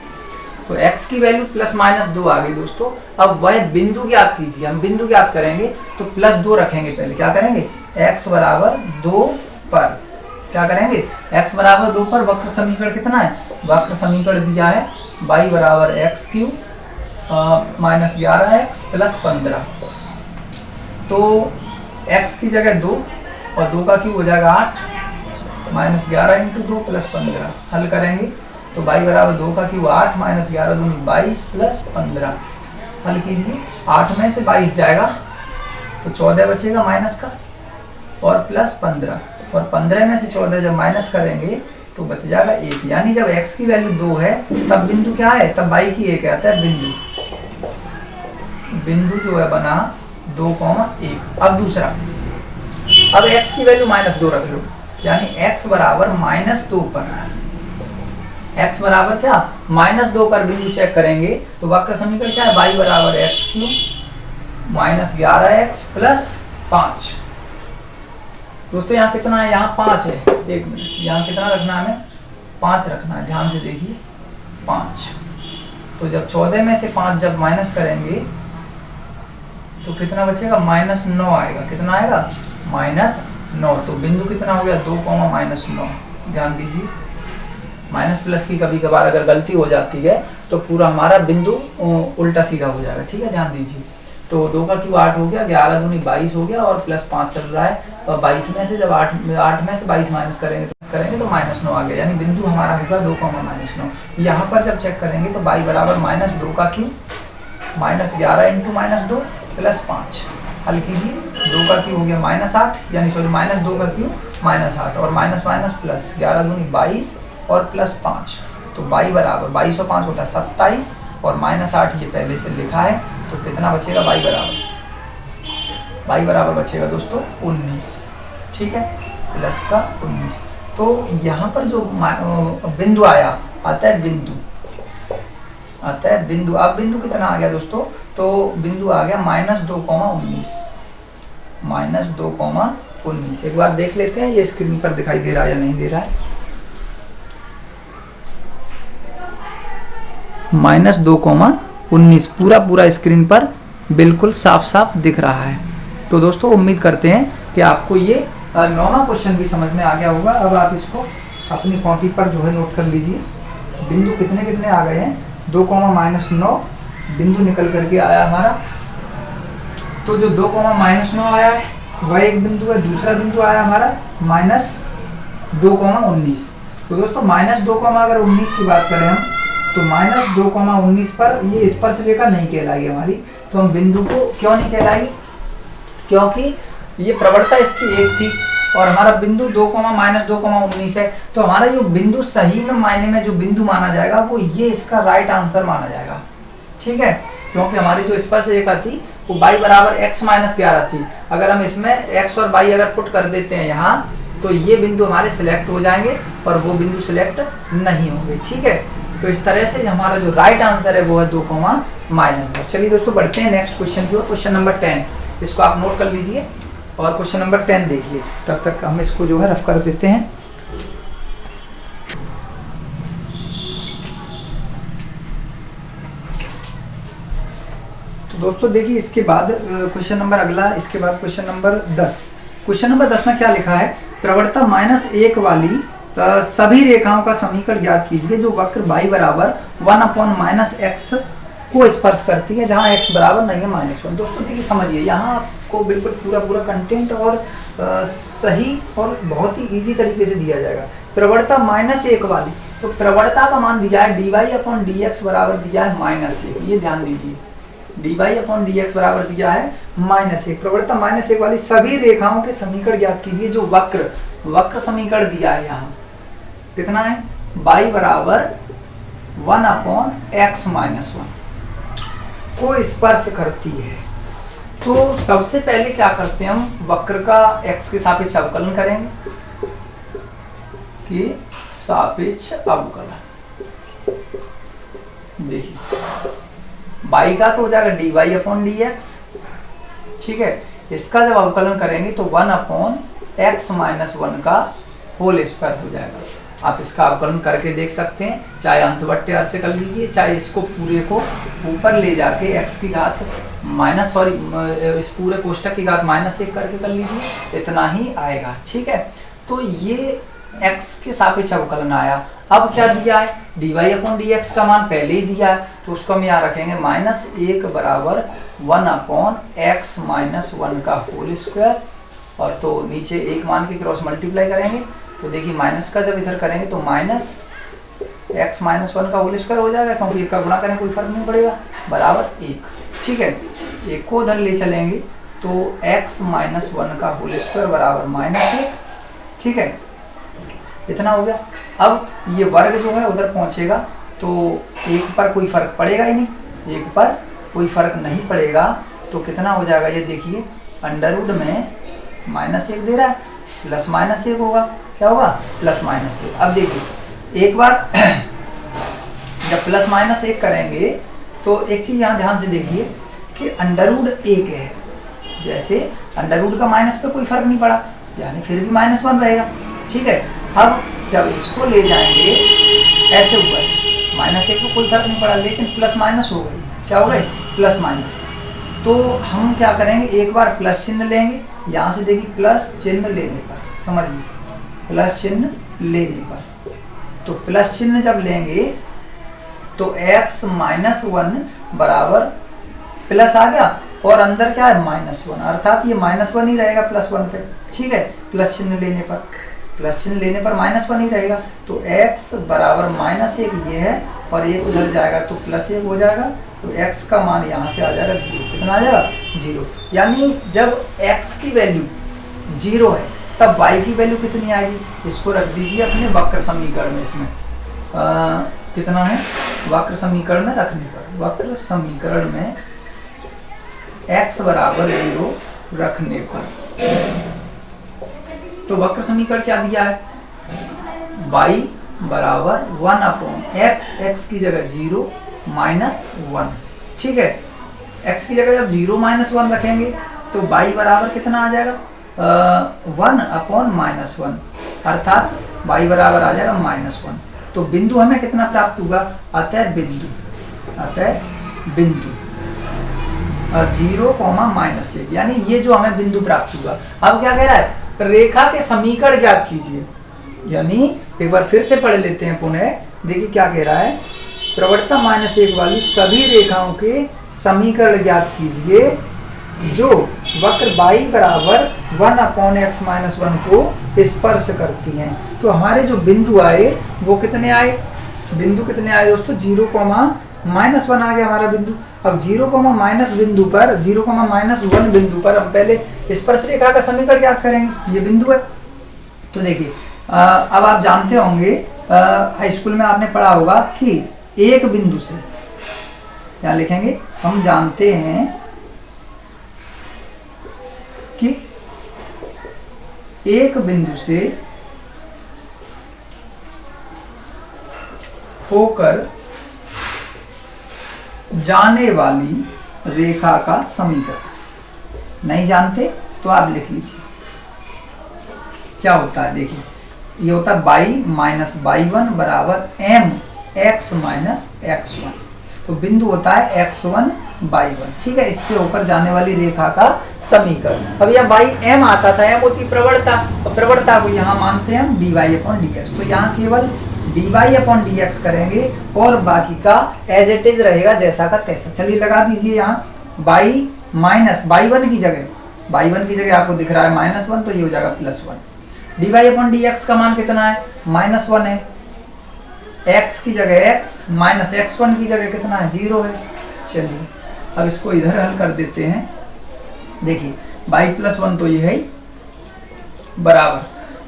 तो x की वैल्यू प्लस माइनस 2 आ गई दोस्तों। अब वह बिंदु ज्ञात कीजिए, हम बिंदु ज्ञात करेंगे तो प्लस 2 रखेंगे, पहले क्या करेंगे, x बराबर 2 पर क्या करेंगे, x बराबर 2 पर वक्र समीकरण कितना है, वक्र समीकरण दिया है y बराबर x³ माइनस 11x प्लस 15, तो x की जगह 2 और 2 का क्यूब हो जाएगा 8 माइनस 11 इंटू 2 प्लस 15, हल करेंगे तो y बराबर 2 का क्यूब 8 माइनस 11 दूनी 22 प्लस 15, हल कीजिए, 8 में से 22 जाएगा तो 14 बचेगा माइनस का और प्लस 15, और 15 में से 14 जब माइनस करेंगे तो बच जाएगा 1, यानी जब x की वैल्यू 2 है तब बिंदु क्या है, तब y की 1 आता है बिंदु जो है बना 2,1। अब दूसरा, अब x की वैल्यू माइनस 2 रख लो, यानी x बराबर माइनस 2 पर, x बराबर क्या, माइनस 2 पर बिंदु चेक करेंगे तो वक्र समीकरण क्या है, y बराबर x³ माइनस 11x प्लस 5। दोस्तों यहाँ कितना है, यहाँ 5 है, एक मिनट, यहाँ कितना रखना है, हमें 5 रखना है, ध्यान से देखिए 5। तो जब 14 में से 5 जब माइनस करेंगे तो कितना बचेगा, माइनस 9 आएगा, कितना आएगा, माइनस 9। तो बिंदु कितना हो गया, 2, माइनस 9, ध्यान दीजिए, माइनस प्लस की कभी कभार अगर गलती हो जाती है तो पूरा हमारा बिंदु उल्टा सीधा हो जाएगा, ठीक है, ध्यान दीजिए। तो 2 का क्यूब 8 हो गया, 11 दूनी 22 हो गया और प्लस 5 चल रहा है, और 22 में से जब 8 में से 22 माइनस करेंगे तो माइनस 9 आ गया, यानी बिंदु हमारा होगा 2, माइनस 9। यहाँ पर जब चेक करेंगे तो y बराबर माइनस 2 का cube minus 11 into minus 2 plus 5, हल कीजिए, 2 का क्यूब हो गया -8, यानी सॉरी -2 का क्यूब -8 और माइनस माइनस प्लस, 11 दूनी 22 और प्लस 5, तो y बराबर 22 और 5 होता है 27 और -8 ये पहले से लिखा है, तो कितना बचेगा y बराबर बचेगा दोस्तों 19, ठीक है, प्लस का 19। तो यहाँ पर जो बिंदु आया आता है बिंदु, अब बिंदु कितना आ गया दोस्तों, तो बिंदु आ गया -2,19, -2,19। एक बार देख लेते हैं ये स्क्रीन पर दिखाई दे रहा है या नहीं दे रहा है। -2,19 पूरा स्क्रीन पर बिल्कुल साफ साफ दिख रहा है। तो दोस्तों उम्मीद करते हैं कि आपको ये 9वां क्वेश्चन भी समझ में आ गया होगा। अब आप इसको अपनी कॉपी पर जो है नोट कर लीजिए, बिंदु कितने कितने आ गए हैं, 2,-9 बिंदु निकल करके आया हमारा। तो जो 2,-9 आया है वह एक बिंदु है, दूसरा बिंदु आया हमारा -2,19। तो दोस्तों -2,19 की बात करें हम, तो -2,19 पर ये स्पर्श रेखा नहीं कहलाएगी हमारी, तो हम बिंदु को क्यों नहीं कहलाएगी, क्योंकि ये प्रवणता इसकी 1 थी और हमारा बिंदु 2,-2,19 है। तो हमारा जो बिंदु सही में मायने में जो बिंदु माना जाएगा वो ये इसका राइट आंसर माना जाएगा, ठीक है, क्योंकि हमारी जो स्पर्श रेखा थी वो y बराबर x-11 थी। अगर हम इसमें x और y अगर पुट कर देते हैं यहाँ, तो ये बिंदु हमारे सिलेक्ट हो जाएंगे और वो बिंदु सिलेक्ट नहीं होंगे, ठीक है। तो इस तरह से हमारा जो राइट आंसर है वो है 2,-9। चलिए दोस्तों बढ़ते हैं नेक्स्ट क्वेश्चन की ओर, क्वेश्चन नंबर 10, इसको आप नोट कर लीजिए और क्वेश्चन नंबर 10 देखिए, तब तक हम इसको जो है रफ कर देते हैं। तो दोस्तों देखिए इसके बाद क्वेश्चन नंबर अगला, इसके बाद क्वेश्चन नंबर 10। क्वेश्चन नंबर 10 में क्या लिखा है, प्रवणता -1 वाली सभी रेखाओं का समीकरण ज्ञात कीजिए जो वक्र y बराबर 1/-x को स्पर्श करती है जहां x बराबर नहीं है -1। दोस्तों देखिए समझिए, यहाँ आपको बिल्कुल पूरा कंटेंट और सही और बहुत ही इजी तरीके से दिया जाएगा। प्रवणता -1 वाली, तो प्रवणता का मान दिया है dy/dx बराबर दिया है -1, ये ध्यान दीजिए, dy/dx बराबर दिया है -1। प्रवणता -1 वाली सभी रेखाओं के समीकरण ज्ञात कीजिए जो वक्र समीकरण दिया है, यहाँ कितना है, y बराबर 1/x-1 को स्पर्श करती है। तो सबसे पहले क्या करते हैं हम, वक्र का x के सापेक्ष अवकलन करेंगे, कि सापेक्ष अवकलन देखिए y का तो हो जाएगा dy/dx, ठीक है, इसका जब अवकलन करेंगे तो 1/x-1 का होल स्क्वायर हो जाएगा। आप इसका अवकलन करके देख सकते हैं, चाहे अंशवट्य से कर लीजिए, चाहे इसको पूरे को ऊपर ले जाके x की घात इस पूरे कोष्ठक की घात -1 करके कर लीजिए, इतना ही आएगा, ठीक है। तो ये x के सापेक्ष अवकलन आया। अब क्या दिया है, dy/dx का मान पहले ही दिया है, तो उसको हम यहाँ रखेंगे -1 बराबर 1/x-1 का होल स्क्वायर, और तो नीचे एक मान के क्रॉस मल्टीप्लाई करेंगे, तो देखिए माइनस का जब इधर करेंगे तो -x-1 का होल स्क्वायर हो जाएगा, क्योंकि 1 का गुणा करें कोई फर्क नहीं पड़ेगा, बराबर 1, ठीक है। 1 को उधर ले चलेंगे तो x-1 का होल स्क्वायर बराबर -1, ठीक है, इतना हो गया। अब ये वर्ग जो है उधर पहुंचेगा तो 1 पर कोई फर्क पड़ेगा ही नहीं, 1 पर कोई फर्क नहीं पड़ेगा, तो कितना हो जाएगा ये देखिए, अंडर रूट में -1 दे रहा है, प्लस -1 होगा, क्या होगा, +-1। अब देखिए एक बार जब +-1 करेंगे तो एक चीज यहाँ ध्यान से देखिए कि अंडर रूट 1 है, जैसे अंडर रूट का माइनस पे कोई फर्क नहीं पड़ा, यानी फिर भी -1 रहेगा, ठीक है। अब जब इसको ले जाएंगे ऐसे ऊपर, -1 को कोई फर्क नहीं पड़ा, लेकिन +- हो गई, क्या हो गई, +-। तो हम क्या करेंगे, एक बार प्लस चिन्ह लेंगे, यहाँ से देखिए प्लस चिन्ह लेने पर, समझिए प्लस चिन्ह लेने पर, तो प्लस चिन्ह जब लेंगे तो x-1 बराबर प्लस आ गया और अंदर क्या है -1, अर्थात ये -1 ही रहेगा +1 पे, ठीक है, प्लस चिन्ह लेने पर प्लस चिन्ह लेने पर -1 ही रहेगा। तो x बराबर -1 ये है और 1 उधर जाएगा तो +1 हो जाएगा। तो x का मान यहाँ से आ जाएगा 0। कितना आ जाएगा? 0। यानी जब x की वैल्यू 0 है तब y की वैल्यू कितनी आएगी? इसको रख दीजिए अपने वक्र समीकरण में। इसमें कितना है वक्र समीकरण में रखने पर? वक्र समीकरण में x बराबर 0 रखने पर तो वक्र समीकरण क्या दिया है? y बराबर 1/x, x की जगह 0 -1। ठीक है, x की जगह जब 0 -1 रखेंगे तो y बराबर कितना आ जाएगा? 1/-1, अर्थात y बराबर आ जाएगा -1। तो बिंदु हमें कितना प्राप्त होगा? अतः बिंदु 0, -1, यानी ये जो हमें बिंदु प्राप्त हुआ। अब क्या कह रहा है? रेखा के समीकरण ज्ञात कीजिए। यानी एक बार फिर से पढ़ लेते हैं पुनः। देखिए क्या कह रहा है? प्रवणता -1 वाली सभी रेखाओं के समीकरण ज्ञात कीजिए जो वक्र y बराबर 1/x-1 को स्पर्श करती हैं। तो हमारे जो बिंदु आए वो कितने आए? बिंदु कितने आए दोस्तों? 0, -1 आ गया हमारा बिंदु। अब 0, बिंदु पर 0, बिंदु पर हम पहले स्पर्श रेखा का समीकरण ज्ञात करेंगे। ये बिंदु है। तो देखिए अब आप जानते होंगे हाई स्कूल में आपने पढ़ा होगा कि एक बिंदु से, क्या लिखेंगे? हम जानते हैं कि एक बिंदु से होकर जाने वाली रेखा का समीकरण। नहीं जानते तो आप लिख लीजिए क्या होता है। देखिए ये होता है y - y1 बराबर mx-x1। तो बिंदु होता है x1 y1। ठीक है, इससे होकर जाने वाली रेखा का समीकरण। अब यह y m आता था, m होती प्रवणता, और प्रवणता को यहाँ मानते हैं हम dy/dx। तो यहाँ केवल dy/dx करेंगे और बाकी का एज इट इज रहेगा जैसा का तैसा। चलिए लगा दीजिए यहाँ y y1 की जगह आपको दिख रहा है -1, तो ये हो जाएगा +1। dy/dx का मान कितना है? -1 है। x की जगह x, -x1 की जगह कितना है? 0 है। चलिए अब इसको इधर हल कर देते हैं। देखिए y +1 तो ये है बराबर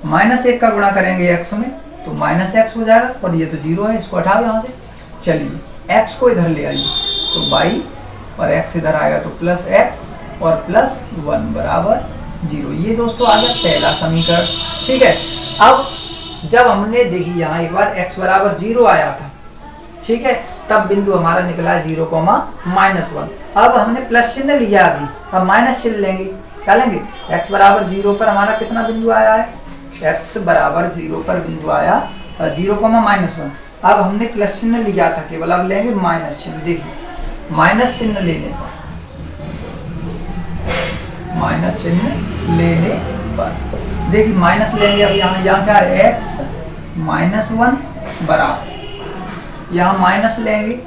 -1 का गुणा करेंगे x में तो -x हो जाएगा और ये तो 0 है, इसको हटाओ यहाँ से। चलिए x को इधर ले आइए तो y और x इधर आएगा तो +x और +1 बराबर 0। ये दोस्तों आ गया पहला समीकरण। ठीक है, अब जब हमने देखी यहाँ एक बार x बराबर 0 आया था, ठीक है, तब बिंदु हमारा निकला 0, -1। अब हमने प्लस चिन्ह लिया, अभी अब माइनस चिन्ह लेंगे। क्या लेंगे? x बराबर 0 पर हमारा कितना बिंदु आया है? x बराबर 0 पर बिंदु आया 0, -1। अब हमने प्लस चिन्ह लिया था केवल, अब लेंगे माइनस चिन्ह। देखिए माइनस चिन्ह लेने पर देखिए माइनस लेंगे। अब यहाँ क्या है? x -1 बराबर, यहाँ माइनस लेंगे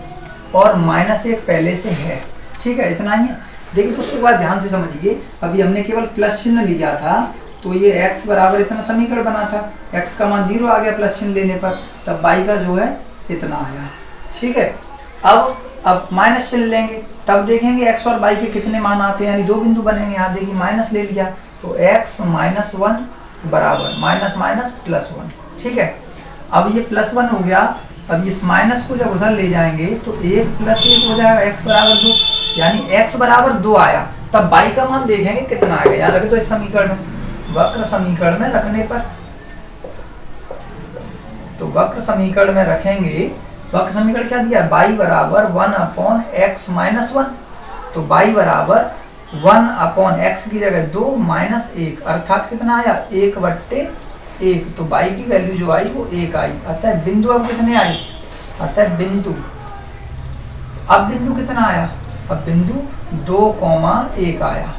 और -1 पहले से है। ठीक है, इतना ही है। देखिए तो उसके बाद ध्यान से समझिए, अभी हमने केवल प्लस चिन्ह लिया था तो ये x बराबर इतना समीकरण बना था, x का मान 0 आ गया प्लस चिन्ह लेने पर, तब y का जो है इतना आया। ठीक है, अब माइनस चिन्ह लेंगे तब देखेंगे x और y के कितने मान आते हैं, यानी दो बिंदु बनेंगे। यहाँ देखिए माइनस ले लिया तो x -1 बराबर -1। ठीक है, अब ये +1 हो गया। अब इस माइनस को जब उधर ले जाएंगे तो 1 + 1 हो जाएगा, x बराबर 2, यानी x बराबर 2 आया। तब y का मान देखेंगे कितना आएगा। याद रखें तो इस समीकरण में, वक्र समीकरण में रखने पर, तो वक्र समीकरण में रखेंगे। वक्र समीकरण क्या दिया? y बराबर 1/x-1। तो y बराबर 1/x की जगह 2 -1, अर्थात कितना आया? 1/1। तो y की वैल्यू जो आई वो 1 आई। अतः बिंदु अब कितने आई? अतः बिंदु अब बिंदु कितना आया? अब बिंदु 2,1 आया।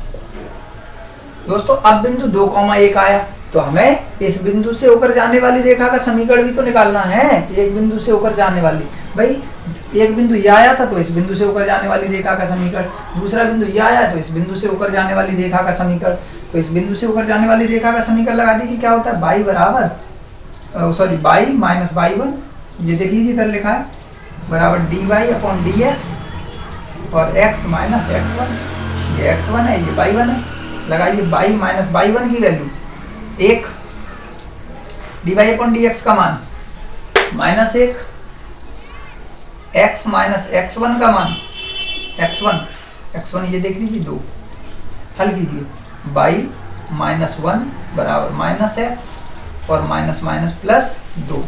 दोस्तों अब बिंदु 2,1 आया तो हमें इस बिंदु से होकर जाने वाली रेखा का समीकरण भी तो निकालना है। एक बिंदु से होकर जाने वाली, भाई एक बिंदु ये आया था तो इस बिंदु से होकर जाने वाली रेखा का समीकरण, दूसरा बिंदु ये आया तो इस बिंदु से होकर जाने वाली रेखा का समीकरण। तो इस बिंदु से होकर जाने वाली रेखा का समीकरण लगा दीजिए। क्या होता है, बाई बराबर sorry y minus y one, ये देख लीजिए इधर लिखा है, बराबर d y upon d x और x माइनस एक्स वन, ये x1 है ये y1 है। लगाइए बाई माइनस बाई वन की वैल्यू 1, d y upon d x का मान माइनस 1, x माइनस x1 का मान x1 ये देख लीजिए 2। हल कीजिए, बाई माइनस 1 बराबर माइनस एक्स और माइनस माइनस प्लस 2।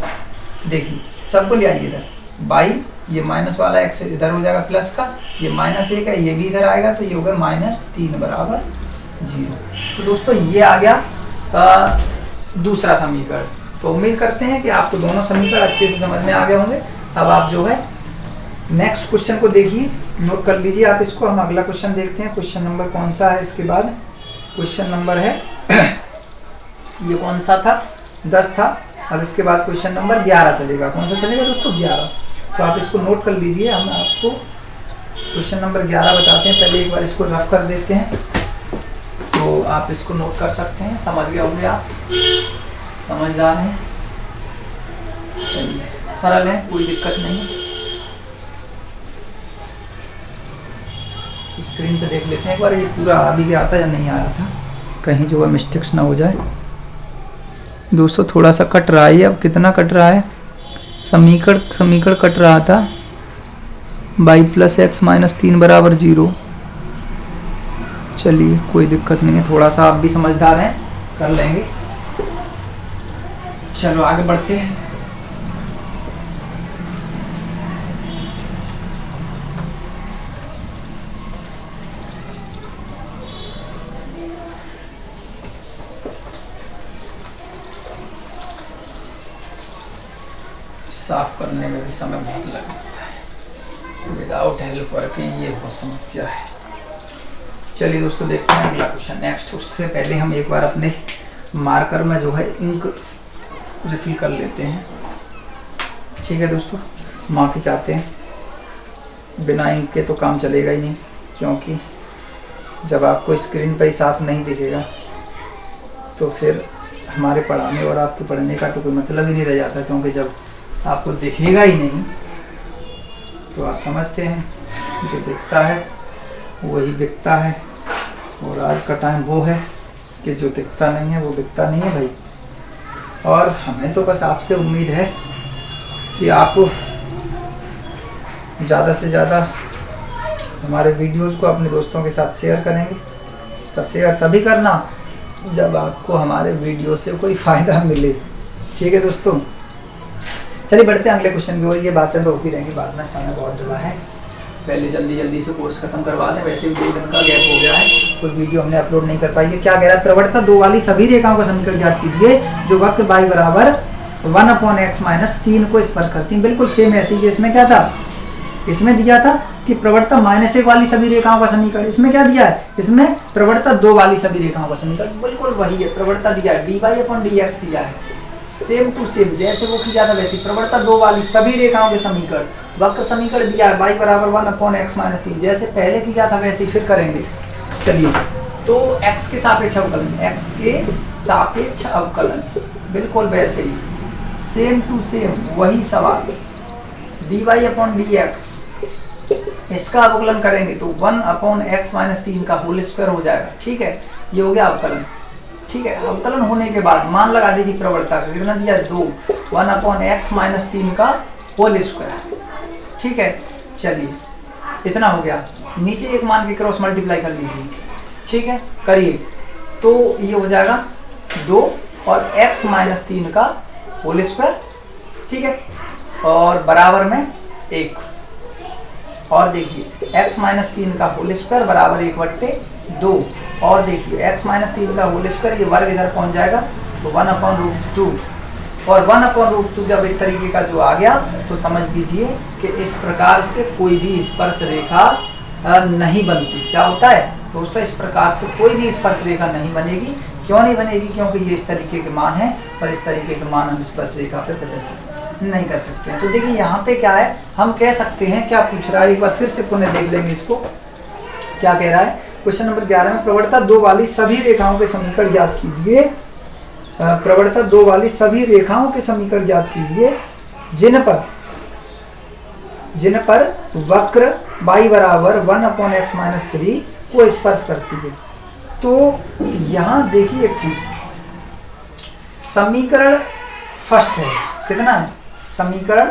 देखिए सबको ले आइए इधर, बाई ये माइनस वाला x इधर हो जाएगा प्लस का, ये माइनस 1 है ये भी इधर आएगा तो ये होगा माइनस 3 बराबर 0। तो दोस्तों ये आ गया दूसरा समीकरण। तो उम्मीद करते हैं कि आपको दोनों समीकरण अच्छे से समझ में आ गए होंगे। अब आप जो है नेक्स्ट क्वेश्चन को देखिए, नोट कर लीजिए आप इसको। हम अगला क्वेश्चन देखते हैं। क्वेश्चन नंबर कौन सा है इसके बाद, क्वेश्चन नंबर है ये कौन सा था, 10 था। अब इसके बाद क्वेश्चन नंबर 11 चलेगा। कौन सा चलेगा दोस्तों, 11। तो आप इसको नोट कर लीजिए। हम आपको क्वेश्चन नंबर 11 बताते हैं। पहले एक बार इसको रफ कर देते हैं तो आप इसको नोट कर सकते हैं। समझ गए होंगे आप, समझदार हैं। चलिए सरल है, कोई दिक्कत नहीं। स्क्रीन पे देख लेते हैं एक बार ये पूरा आ भी गया था या नहीं आया था, कहीं जो है मिस्टेक्स ना हो जाए। दोस्तों थोड़ा सा कट रहा है, अब कितना कट रहा है, समीकरण कट रहा था बाई प्लस एक्स माइनस 3 बराबर 0। चलिए कोई दिक्कत नहीं है, थोड़ा सा आप भी समझदार हैं, कर लेंगे। चलो आगे बढ़ते हैं। साफ करने में भी समय बहुत लग जाता है, विदाउट हेल्प वर्किंग ये बहुत समस्या है। चलिए दोस्तों देखते हैं अगला क्वेश्चन नेक्स्ट। उससे पहले हम एक बार अपने मार्कर में जो है इंक रिफिल कर लेते हैं। ठीक है दोस्तों, माफ़ी चाहते हैं, बिना इंक के तो काम चलेगा ही नहीं, क्योंकि जब आपको स्क्रीन पर ही साफ नहीं दिखेगा तो फिर हमारे पढ़ाने और आपके पढ़ने का तो कोई मतलब ही नहीं रह जाता। क्योंकि जब आपको दिखेगा ही नहीं तो आप समझते हैं जो दिखता है वही बिकता है, और आज का टाइम वो है कि जो दिखता नहीं है वो बिकता नहीं है भाई। और हमें तो बस आपसे उम्मीद है कि आप ज़्यादा से ज़्यादा हमारे वीडियोस को अपने दोस्तों के साथ शेयर करेंगे। तो शेयर तभी करना जब आपको हमारे वीडियो से कोई फ़ायदा मिले। ठीक है दोस्तों, चलिए बढ़ते हैं अगले क्वेश्चन की ओर। ये बातें तो होती रहेंगी, बाद में समय बहुत ज़्यादा है, पहले जल्दी से कोर्स खत्म करवा दें। वैसे भी 2 दिन का गैप हो गया है, कोई वीडियो हमने अपलोड नहीं कर पाई है। क्या कह रहा है, प्रवणता 2 वाली सभी रेखाओं का समीकरण ज्ञात कीजिए जो वक्र y बराबर 1/x माइनस 3 को स्पर्श करती है। बिल्कुल सेम ऐसे ही। इसमें क्या था, इसमें दिया था कि प्रवणता -1 वाली सभी रेखाओं का समीकरण। इसमें क्या दिया है, इसमें प्रवणता 2 वाली सभी रेखाओं का समीकरण बिल्कुल वही है। प्रवणता दिया है dy/dx दिया है, सेम टू सेम जैसे वो किया था वैसे। प्रवणता 2 वाली सभी रेखाओं के समीकरण, वक्र समीकरण दिया है y बराबर 1/x माइनस 3, जैसे पहले किया था वैसे ही फिर करेंगे। चलिए तो x के सापेक्ष अवकलन, x के सापेक्ष अवकलन बिल्कुल वैसे ही, सेम टू सेम वही सवाल। dy/dx इसका अवकलन करेंगे तो 1/x माइनस 3 का होल स्क्वायर हो जाएगा। ठीक है, ये हो गया अवकलन। ठीक है, अवकलन होने के बाद मान लगा दीजिए प्रवणता का, कितना दिया 2, 1/x माइनस 3 का होल स्क्वायर। ठीक है, चलिए इतना हो गया। नीचे एक मान के क्रॉस मल्टीप्लाई कर लीजिए। ठीक है, करिए तो ये हो जाएगा 2 और x माइनस 3 का होल स्क्वायर। ठीक है, और बराबर में 1। और देखिए x माइनस 3 का होल स्क्वायर बराबर 1/2। और देखिए x माइनस 3 का होल स्क्वायर, ये वर्ग इधर पहुंच जाएगा तो 1/√2। और 1/√2 जब इस तरीके का जो आ गया तो समझ लीजिए कि इस प्रकार से कोई भी स्पर्श रेखा नहीं बनती। क्या होता है दोस्तों, इस प्रकार से कोई भी स्पर्श रेखा नहीं बनेगी। क्यों नहीं बनेगी, क्योंकि ये इस तरीके के मान है और इस तरीके के मान हम स्पर्श रेखा पे प्रदर्शित नहीं कर सकते हैं। तो देखिए यहाँ पे क्या है, हम कह सकते हैं, क्या पूछ रहा है, एक बार फिर से पुनः देख लेंगे इसको। क्या कह रहा है, क्वेश्चन नंबर 11 में प्रवणता 2 वाली सभी रेखाओं के समीकरण ज्ञात कीजिए। प्रवणता 2 वाली सभी रेखाओं के समीकरण ज्ञात कीजिए जिन पर वक्र y बराबर 1/x-3 को स्पर्श करती है। तो यहां देखिए एक चीज, समीकरण फर्स्ट है, कितना है समीकरण,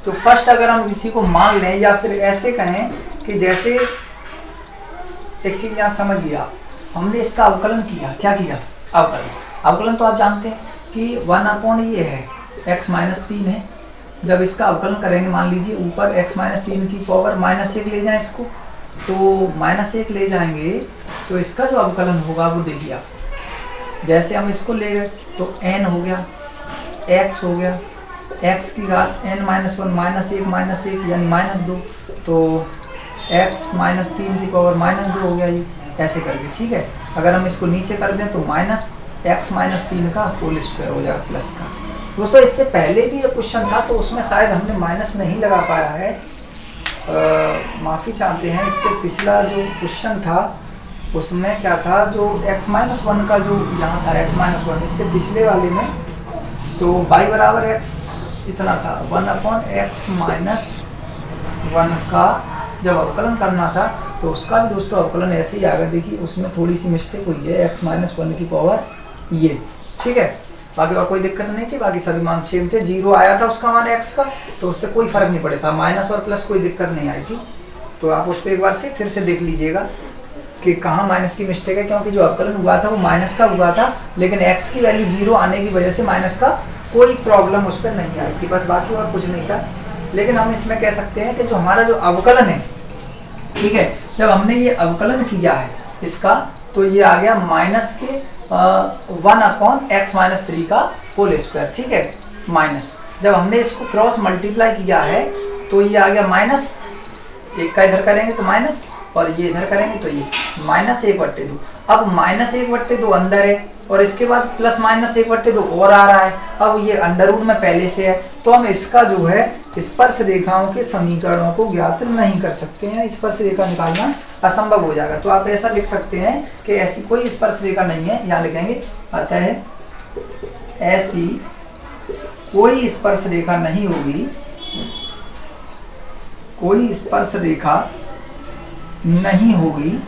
तो फर्स्ट अगर हम किसी को मान लें या फिर ऐसे कहें कि जैसे एक चीज यहां समझ लिया, हमने इसका अवकलन किया, क्या किया अवकलन तो आप जानते हैं कि 1 ये है x-3 है। जब इसका अवकलन करेंगे, मान लीजिए ऊपर x-3 की पावर -1 ले जाए इसको, तो -1 ले जाएंगे तो इसका जो अवकलन होगा वो देखिए आप, जैसे हम इसको ले गए तो n हो गया, x हो गया, x की घात n-1 -1 यानी -2, तो x-3 की पावर -2 हो गया ये, ऐसे करके, ठीक है। अगर हम इसको नीचे कर दें तो -x-3 का होल स्क्वायर हो जाएगा प्लस का। दोस्तों इससे पहले भी ये क्वेश्चन था तो उसमें शायद हमने माइनस नहीं लगा पाया है, माफी चाहते हैं। इससे पिछला जो क्वेश्चन था उसमें क्या था, जो x-1 का जो यहाँ था x-1, इससे पिछले वाले में तो y बराबर x इतना था, 1/x-1 का जब अवकलन करना था तो उसका भी दोस्तों अवकलन ऐसे ही आएगा। देखिए उसमें थोड़ी सी मिस्टेक हुई है, x-1 की पावर ये, ठीक है। बाकी और कोई दिक्कत नहीं थी, बाकी सभी मान सेम थे। 0 आया था उसका मान x का, तो उससे कोई फर्क नहीं पड़ता, माइनस और प्लस कोई दिक्कत नहीं आई थी। तो आप उस पर एक बार से फिर से देख लीजिएगा कि कहाँ माइनस की मिस्टेक है, क्योंकि जो अवकलन हुआ था वो माइनस का हुआ था, लेकिन x की वैल्यू 0 आने की वजह से माइनस का कोई प्रॉब्लम उस पर नहीं आई थी, बस बाकी और कुछ नहीं था। लेकिन हम इसमें कह सकते हैं कि जो हमारा जो अवकलन है, ठीक है, जब हमने ये अवकलन किया है इसका, तो ये आ गया माइनस के 1/x-3 का होल स्क्वायर, ठीक है, माइनस। जब हमने इसको क्रॉस मल्टीप्लाई किया है तो ये आ गया माइनस, एक का इधर करेंगे तो माइनस, और ये इधर करेंगे तो ये -1/2। अब -1/2 अंदर है और इसके बाद प्लस -1/2 और आ रहा है। अब ये अंडर रूट में पहले से है, तो हम इसका जो है स्पर्श रेखाओं के समीकरणों को ज्ञात नहीं कर सकते हैं, स्पर्श रेखा निकालना असंभव हो जाएगा। तो आप ऐसा लिख सकते हैं कि ऐसी कोई स्पर्श रेखा नहीं है, यहाँ लिखेंगे अतः ऐसी कोई स्पर्श रेखा नहीं होगी, कोई स्पर्श रेखा नहीं होगी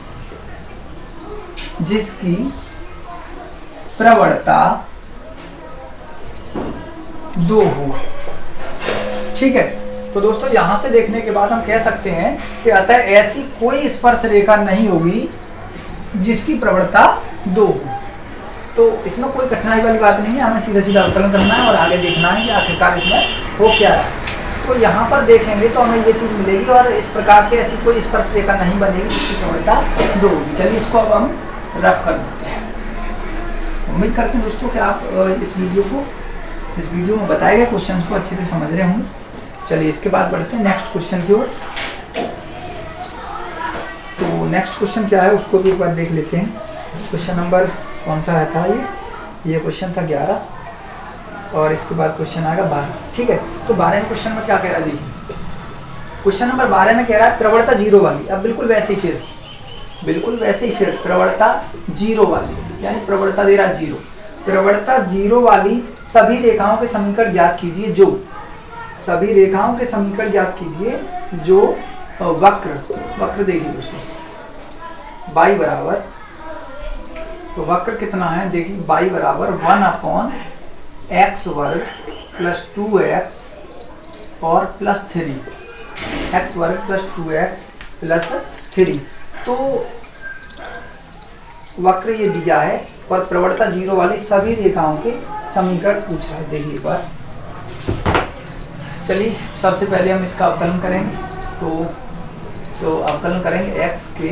जिसकी प्रवणता 2 हो, ठीक है। तो दोस्तों यहां से देखने के बाद हम कह सकते हैं कि अतः ऐसी कोई स्पर्श रेखा नहीं होगी जिसकी प्रवणता 2 हो। तो इसमें कोई कठिनाई वाली बात नहीं है, हमें सीधा सीधा अवकलन करना है और आगे देखना है कि आखिरकार इसमें हो क्या है। तो यहाँ पर देखेंगे तो हमें ये चीज मिलेगी, और इस प्रकार से ऐसी कोई स्पर्श रेखा नहीं बनेगी जिसकी प्रवणता 2 होगी। चलिए इसको अब हम रफ कर देते हैं। उम्मीद करते हैं दोस्तों कि आप इस वीडियो में बताए गए क्वेश्चन को अच्छे से समझ रहे होंगे। चलिए इसके बाद बढ़ते हैं नेक्स्ट क्वेश्चन की ओर। तो नेक्स्ट क्वेश्चन क्या है उसको भी एक बार देख लेते हैं। क्वेश्चन नंबर कौन सा था, ये क्वेश्चन था 11, और इसके बाद क्वेश्चन आएगा 12, ठीक है। तो 12वें क्वेश्चन में क्या कह रहा है, देखिए क्वेश्चन नंबर 12 में कह रहा है प्रवणता 0 वाली, अब बिल्कुल वैसे ही फिर प्रवणता 0 वाली, यानी प्रवणता दे रहा 0, प्रवणता 0 वाली सभी रेखाओं के समीकरण ज्ञात कीजिए जो, सभी रेखाओं के समीकरण ज्ञात कीजिए जो वक्र देखिए दोस्तों, y बराबर, तो वक्र कितना है देखिए, y बराबर 1/x वर्ग प्लस 2x और प्लस 3, x वर्ग प्लस 2x प्लस 3। तो वक्र ये दिया है और प्रवणता 0 वाली सभी रेखाओं के समीकरण पूछ रहा है। देखिए एक बार, चलिए सबसे पहले हम इसका अवकलन करेंगे। तो अवकलन करेंगे x के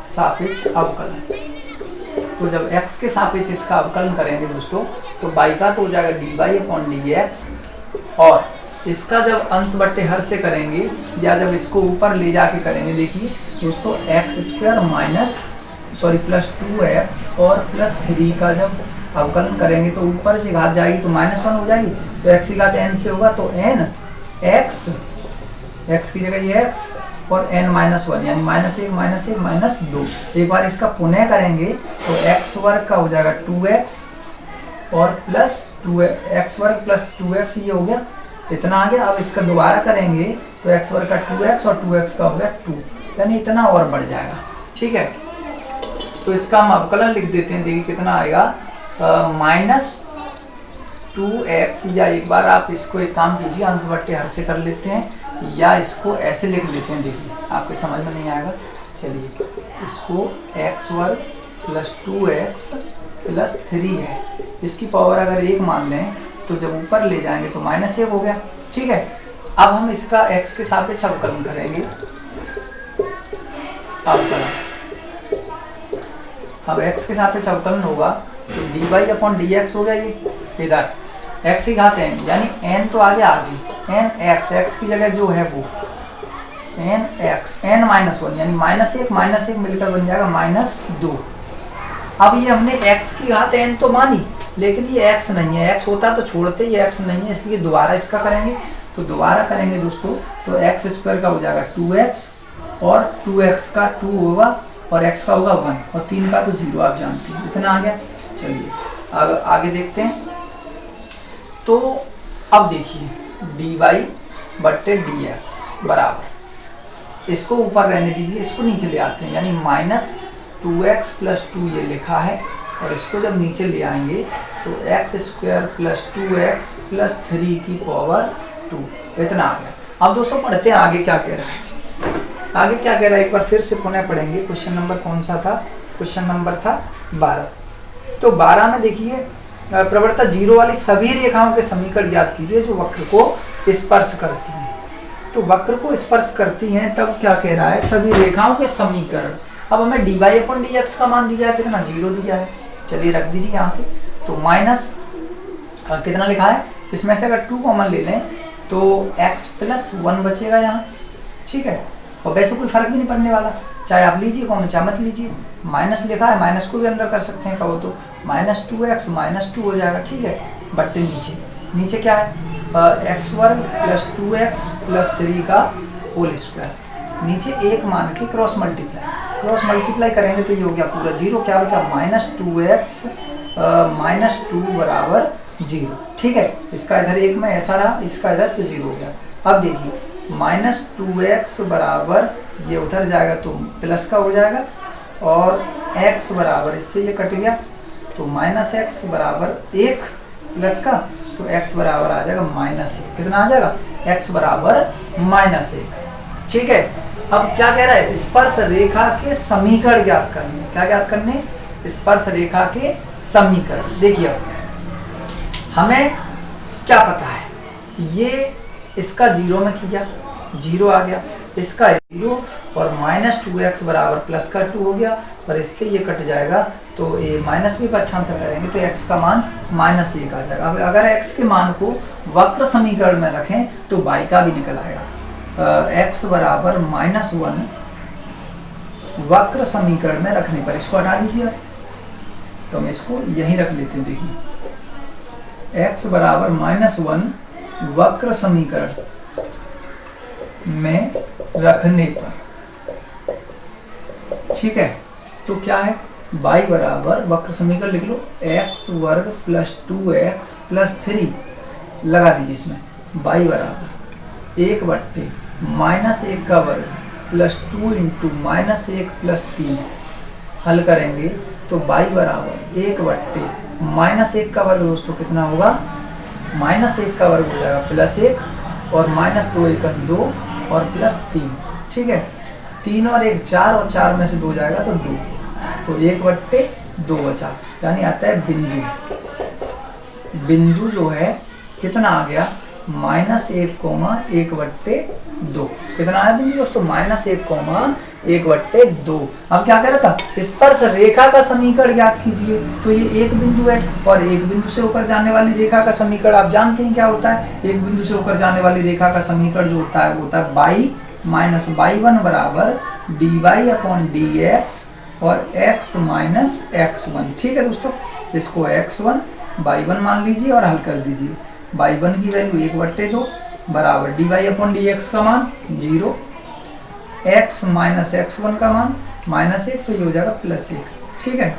सापेक्ष अवकलन। तो जब x के सापेक्ष इसका अवकलन करेंगे दोस्तों, तो y का तो हो जाएगा dy/dx, और इसका जब अंश बट्टे हर से करेंगे या जब इसको ऊपर ले जाके करेंगे, देखिए दोस्तों प्लस 2x और प्लस 3 का जब अवकलन करेंगे तो ऊपर से घात जाएगी तो -1 हो जाएगी, तो x की घात n से होगा, तो n x की जगह ये x और n-1 यानी -1 -2। एक बार इसका पुनः करेंगे तो x वर्ग का हो जाएगा 2x और प्लस 2x वर्ग प्लस 2x, ये हो गया, इतना आ गया। अब इसका दोबारा करेंगे तो x वर्ग का 2x और 2x का हो गया 2, यानी इतना और बढ़ जाएगा। ठीक है, तो इसका हम अवकलन लिख देते हैं। देखिए कितना आएगा, -2x, या एक बार आप इसको एक काम कीजिए, अंश बट्टे हर से कर लेते हैं, या इसको ऐसे लिख लेते हैं। देखिए आपके समझ में नहीं आएगा, चलिए इसको x वर्ग प्लस 2x प्लस 3 है, इसकी पावर अगर 1 मान लें तो जब ऊपर ले जाएंगे तो -1 हो गया। ठीक है, अब हम इसका x के सापेक्ष अवकलन करेंगे। अवकलन, अब x के सापेक्ष अवकलन होगा तो dy/dx हो गया, ये इधर x की घात n, यानी n तो आगे x की जगह जो है वो nx, n-1 यानी -1 मिलकर बन जाएगा -2। अब ये हमने x की घात n तो मानी, लेकिन ये x नहीं है, x होता तो छोड़ते, ये x नहीं है, इसलिए दोबारा इसका करेंगे। तो दोबारा करेंगे दोस्तों तो x² का हो जाएगा 2x और 2x का 2 होगा और x का होगा 1 और 3 का तो 0, आप जानते हैं, इतना आ गया। चलिए आगे देखते हैं। तो अब देखिए dy/dx बराबर, इसको ऊपर रहने दीजिए, इसको नीचे ले आते हैं, यानी -2x + 2 ये लिखा है, और इसको जब नीचे ले आएंगे तो x² + 2x + 3 की पावर 2, इतना आ गया। अब दोस्तों पढ़ते हैं आगे क्या कह रहा है। आगे क्या कह रहा है एक बार फिर से पुनः पढ़ेंगे। क्वेश्चन नंबर कौन सा था? क्वेश्चन नंबर था 12। तो 12 में देखिए, प्रवणता 0 वाली सभी रेखाओं के समीकरण ज्ञात कीजिए जो वक्र को स्पर्श करती हैं। तो वक्र को स्पर्श करती हैं, तब क्या कह रहा है, सभी रेखाओं के समीकरण। अब हमें dy/dx का मान दिया है कितना, 0 दिया है। चलिए रख दीजिए यहाँ से, तो माइनस कितना लिखा है, इसमें से अगर 2 कॉमन ले लें तो x + 1 बचेगा यहाँ। ठीक है, और वैसे कोई फर्क भी नहीं पड़ने वाला, चाहे आप लीजिए कॉमन चाहे मत लीजिए। माइनस लिखा है, माइनस को भी अंदर कर सकते हैं कहो तो, -2x -2 हो जाएगा। ठीक है, बट्टे नीचे क्या है, x² + 2x + 3 का होल स्क्वायर, नीचे 1 मान के क्रॉस मल्टीप्लाई करेंगे तो ये हो गया पूरा 0। क्या बचा, -2x -2 बराबर 0। ठीक है, इसका इधर 1 में ऐसा रहा, इसका इधर तो 0 हो गया। अब देखिए -2x बराबर, ये उधर जाएगा तो प्लस का हो जाएगा, और x बराबर, इससे ये कट गया तो -x बराबर 1 प्लस का, तो x बराबर आ जाएगा -1। कितना आ जाएगा, x बराबर -1। ठीक है, अब क्या कह रहा है, स्पर्श रेखा के समीकरण ज्ञात करने। क्या ज्ञात करने, स्पर्श रेखा के समीकरण। देखिए अब हमें क्या पता है, ये इसका 0 में किया, 0 आ गया, इसका 0 और -2x बराबर प्लस का 2 हो गया, और इससे ये कट जाएगा तो ये माइनस भी पक्षांतर करेंगे तो x का मान -1 आ जाएगा। अब अगर x के मान को वक्र समीकरण में रखें तो y का भी निकल आएगा। x बराबर -1 वक्र समीकरण में रखने पर, इसको हटा दीजिए तो हम इसको यहीं रख लेते हैं। देखिए x बराबर -1 वक्र समीकरण में रखने पर, ठीक है, तो क्या है, y बराबर, वक्र समीकरण लिख लो, x² + 2x + 3 लगा दीजिए इसमें, y बराबर 1/(-1 का वर्ग + 2 × -1 + 3 हल करेंगे तो y बराबर 1/(-1 का वर्ग दोस्तों कितना होगा, -1 का वर्ग हो जाएगा +1 और -2 × 2 और +3। ठीक है, 3 और 1 4 और 4 में से 2 जाएगा तो 2, तो 1/2 बचा, यानी आता है बिंदु जो है कितना आ गया, -1,1/2। कितना आया बिंदु दोस्तों, -1,1/2। अब क्या कह रहा था, स्पर्श रेखा का समीकरण ज्ञात कीजिए। तो ये एक बिंदु है और एक बिंदु से होकर जाने वाली रेखा का समीकरण आप जानते हैं क्या होता है। एक बिंदु से होकर जाने वाली रेखा का समीकरण जो होता है वो होता है y - y1 बराबर dy/dx और x - x1। ठीक है दोस्तों, इसको x1 y1 मान लीजिए और हल कर दीजिए। y1 की वैल्यू 1/2 बराबर dy/dx का मान 0 x माइनस x1 का मान -1, तो ये हो जाएगा +1। ठीक है,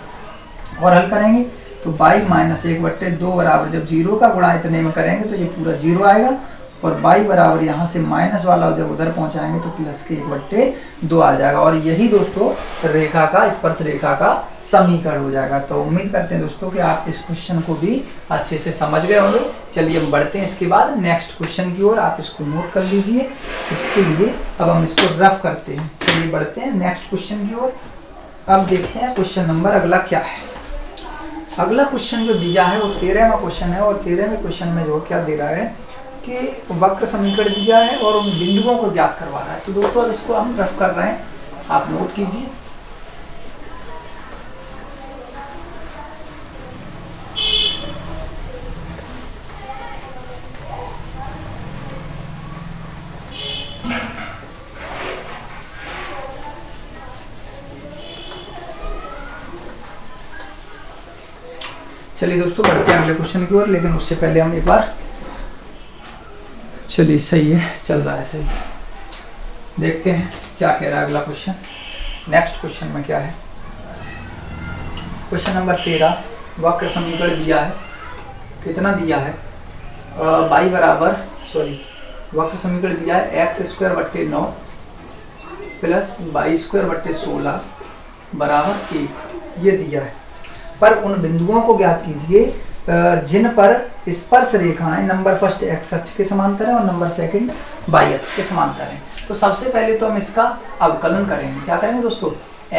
और हल करेंगे तो y माइनस 1/2 बराबर, जब 0 का गुणा इतने में करेंगे तो ये पूरा 0 आएगा, और y बराबर यहाँ से माइनस वाला जब उधर पहुंचाएंगे तो प्लस के 1/2 आ जाएगा। और यही दोस्तों रेखा का, स्पर्श रेखा का समीकरण हो जाएगा। तो उम्मीद करते हैं दोस्तों कि आप इस क्वेश्चन को भी अच्छे से समझ गए होंगे। चलिए हम बढ़ते हैं इसके बाद नेक्स्ट क्वेश्चन की ओर, आप इसको नोट कर लीजिए। इसके लिए अब हम इसको रफ करते हैं। चलिए बढ़ते हैं नेक्स्ट क्वेश्चन की ओर। अब देखते हैं क्वेश्चन नंबर अगला क्या है। अगला क्वेश्चन जो दिया है वो 13वां क्वेश्चन है, और 13वें क्वेश्चन में जो क्या दे रहा है कि वक्र समीकरण दिया है और उन बिंदुओं को ज्ञात करवा रहा है। तो दोस्तों अब इसको हम रफ कर रहे हैं, आप नोट कीजिए। चलिए दोस्तों बढ़ते हैं अगले क्वेश्चन की ओर, लेकिन उससे पहले हम एक बार, चलिए सही है, चल रहा है सही, देखते हैं क्या कह रहा है अगला क्वेश्चन। नेक्स्ट क्वेश्चन में क्या है, क्वेश्चन नंबर 13, वक्र समीकरण दिया है, कितना दिया है, y बराबर, सॉरी, वक्र समीकरण दिया है x²/9 प्लस y²/16 बराबर 1, ये दिया है। पर उन बिंदुओं को ज्ञात कीजिए जिन पर स्पर्श रेखाएं नंबर फर्स्ट x अक्ष के समांतर है और नंबर सेकंड y अक्ष के समांतर है। तो सबसे पहले तो हम इसका अवकलन करेंगे। क्या करेंगे दोस्तों,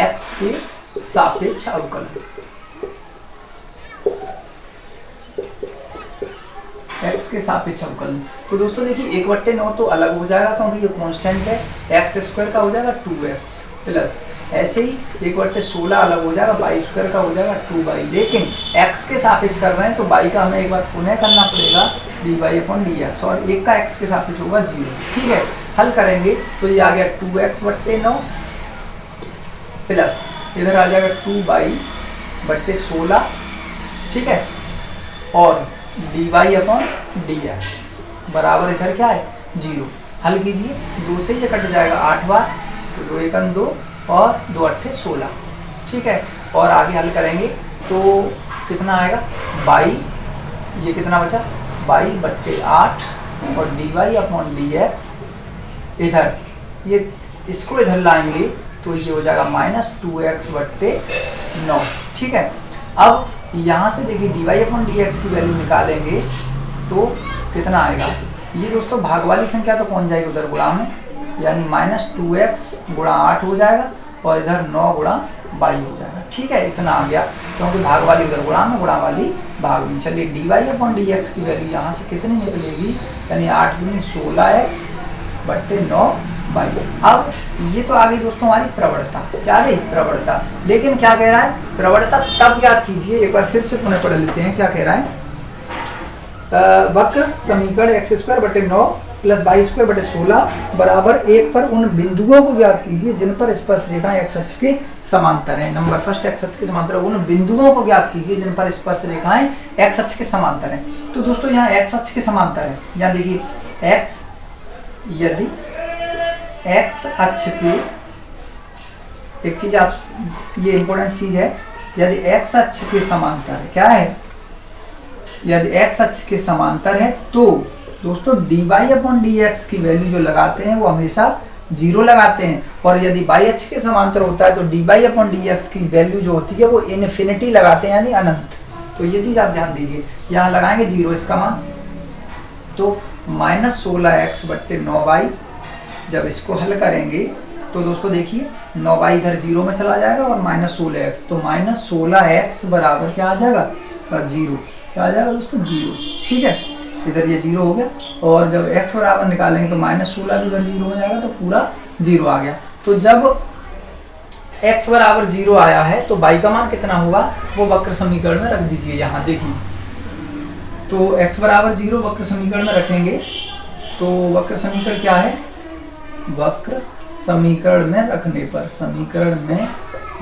x के सापेक्ष अवकलन, x के सापेक्ष अवकलन। तो दोस्तों देखिए 1/9 तो अलग हो जाएगा क्योंकि ये कांस्टेंट है, x² का हो जाएगा 2x प्लस, ऐसे ही 1/16 अलग हो जाएगा, y² का हो जाएगा 2y। लेकिन x के सापेक्ष कर रहे हैं तो y का हमें एक बार पुनः करना पड़ेगा dy/dx, और एक का x के सापेक्ष होगा 0। ठीक है, हल करेंगे तो ये आ गया 2x/9 प्लस इधर आ जाएगा 2y/16। ठीक है, और dy/dx बराबर इधर क्या है 0। हल कीजिए, 2 से ये कट जाएगा 8 बार, तो 2 × 1 2 और 2 × 8 16। ठीक है, और आगे हल करेंगे तो कितना आएगा, y, ये कितना बचा y/8 और dy/dx, इधर ये इसको इधर लाएंगे तो ये हो जाएगा -2x/9। ठीक है, अब यहाँ से देखिए dy/dx की वैल्यू निकालेंगे तो कितना आएगा, ये दोस्तों भाग वाली संख्या तो पहुंच जाएगी उधर गुणा में, यानी -2x × 8 हो जाएगा और इधर 9 × y हो जाएगा। ठीक है, इतना आ गया क्योंकि भाग वाली उधर गुणा में, गुणा वाली भाग में। चलिए dy/dx की वैल्यू यहाँ से कितनी निकलेगी, यानी 8 × 16x/9y। अब ये तो आ गई दोस्तों हमारी प्रवणता, क्या आ गई प्रवणता। लेकिन क्या कह रहा है, प्रवणता तब ज्ञात कीजिए, एक बार फिर से पुनः पढ़ लेते हैं। क्या कह रहा है, वक्र समीकरण x²/9 प्लस y²/16 बराबर 1 पर उन बिंदुओं को ज्ञात कीजिए जिन पर स्पर्श रेखाएं x अक्ष के समांतर हैं। नंबर फर्स्ट x अक्ष के समांतर, उन बिंदुओं को ज्ञात कीजिए जिन पर स्पर्श रेखाएं x अक्ष के समांतर हैं। तो दोस्तों यहाँ x अक्ष के समांतर है, यहाँ देखिए x, यदि x अक्ष के, एक चीज आप, ये इंपॉर्टेंट चीज है, यदि x अक्ष के समांतर है, क्या है, यदि x अक्ष के समांतर है तो दोस्तों dy/dx की वैल्यू जो लगाते हैं वो हमेशा 0 लगाते हैं, और यदि y अक्ष के समांतर होता है तो dy/dx की वैल्यू जो होती है वो इनफिनिटी लगाते हैं, यानी अनंत। तो ये चीज आप ध्यान दीजिए, यहाँ लगाएंगे 0 इसका मान, तो -16x/9y। जब इसको हल करेंगे तो दोस्तों देखिए 9y इधर 0 में चला जाएगा और -16x, तो -16x बराबर क्या आ जाएगा 0, क्या आ जाएगा दोस्तों 0। ठीक है, इधर ये 0 हो गया, और जब x बराबर निकालेंगे तो -16 भी इधर 0 हो जाएगा, तो पूरा 0 आ गया। तो जब x बराबर 0 आया है तो y का मान कितना होगा वो वक्र समीकरण में रख दीजिए। यहाँ देखिए, तो x बराबर 0 वक्र समीकरण में रखेंगे तो वक्र समीकरण क्या है, वक्र समीकरण में रखने पर, समीकरण में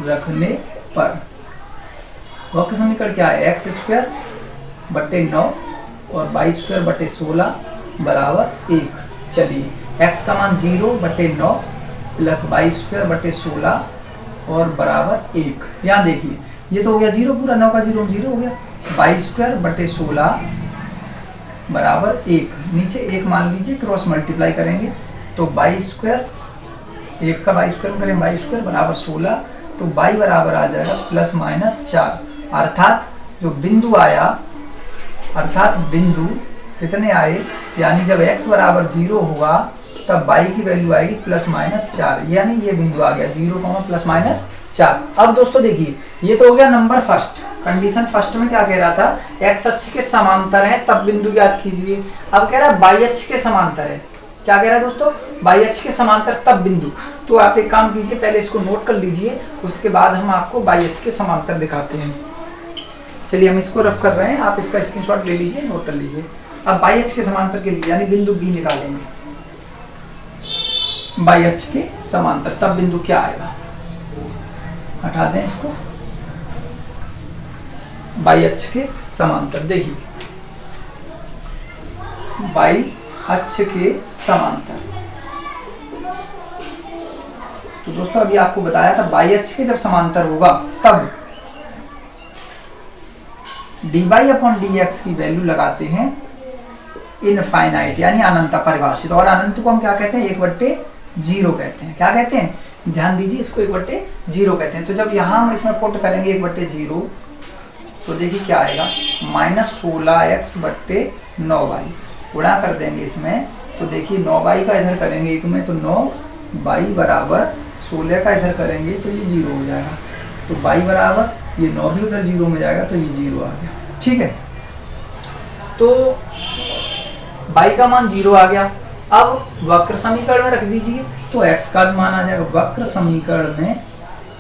रखने पर वक्र समीकरण क्या है, x²/9 और y²/16 बराबर 1। चलिए x का मान 0/9 प्लस 22² बटे 16 और बराबर 1। यहाँ देखिए ये तो हो गया 0 पूरा, 9 का 0 0 हो गया। 22² बटे 16 बराबर 1, नीचे 1 मान लीजिए, क्रॉस मल्टीप्लाई करेंगे तो 22², 1 का 22² करें 22² बराबर 16, तो y बराबर आ जाएगा प्लस माइनस 4। अर्थात जो बिंदु आया, अर्थात बिंदु कितने आए, यानी जब x बराबर 0 हुआ तब y की वैल्यू आएगी प्लस माइनस 4, यानी ये बिंदु आ गया 0, प्लस माइनस 4। अब दोस्तों देखिए ये तो हो गया नंबर फर्स्ट, कंडीशन फर्स्ट में क्या कह रहा था, x अक्ष के समांतर है तब बिंदु ज्ञात कीजिए। अब कह रहा है y अक्ष के समांतर है, क्या कह रहा है दोस्तों, y अक्ष के समांतर तब बिंदु। तो आप एक काम कीजिए, पहले इसको नोट कर लीजिए, उसके बाद हम आपको y अक्ष के समांतर दिखाते हैं। चलिए हम इसको रफ कर रहे हैं, आप इसका स्क्रीनशॉट ले लीजिए, नोट कर लीजिए। अब y अक्ष के समांतर के लिए यानी बिंदु B निकालेंगे, y अक्ष के समांतर तब बिंदु क्या आएगा, हटा दें इसको, y अक्ष के समांतर। देखिए y अक्ष के समांतर, तो दोस्तों अभी आपको बताया था y अक्ष के जब समांतर होगा तब dy अपॉन dx की वैल्यू लगाते हैं इनफाइनाइट यानी अनंत परिभाषित, और अनंत को हम क्या कहते हैं, 1/0 कहते हैं। क्या कहते हैं, ध्यान दीजिए, इसको 1/0 कहते हैं। तो जब यहाँ हम इसमें पुट करेंगे 1/0 तो देखिए क्या आएगा, माइनस 16x बट्टे 9y, गुणा कर देंगे इसमें तो देखिए 9y का इधर करेंगे एक में तो 9y बराबर 16 का इधर करेंगे तो ये 0 हो जाएगा, तो y बराबर ये 9 भी उधर 0 में जाएगा तो ये 0 आ गया। ठीक है, तो y का मान 0 आ गया। अब वक्र समीकरण में रख दीजिए तो x का मान आ जाएगा, वक्र समीकरण में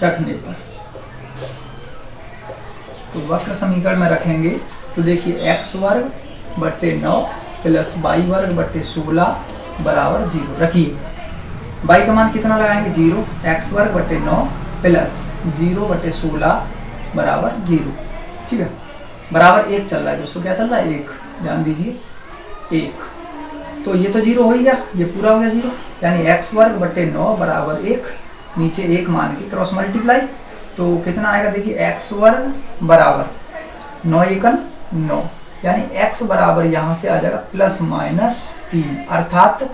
रखने पर, तो वक्र समीकरण में रखेंगे तो देखिए x वर्ग बट्टे 9 प्लस y वर्ग बट्टे 16 बराबर 0। रखिए y का मान कितना लगाएंगे 0, x वर्ग बट्टे 9 प्लस 0 बट्टे 16 बराबर 0। ठीक है, बराबर 1 चल रहा है दोस्तों, क्या चल रहा है 1, ध्यान दीजिए 1, तो ये तो 0 हो ही गया, ये पूरा हो गया 0, यानी x वर्ग बट्टे 9 बराबर 1, नीचे 1 मान के क्रॉस मल्टीप्लाई तो कितना आएगा, देखिए x वर्ग बराबर 9 एकन 9, यानी x बराबर यहां से आ जाएगा प्लस माइनस 3। अर्थात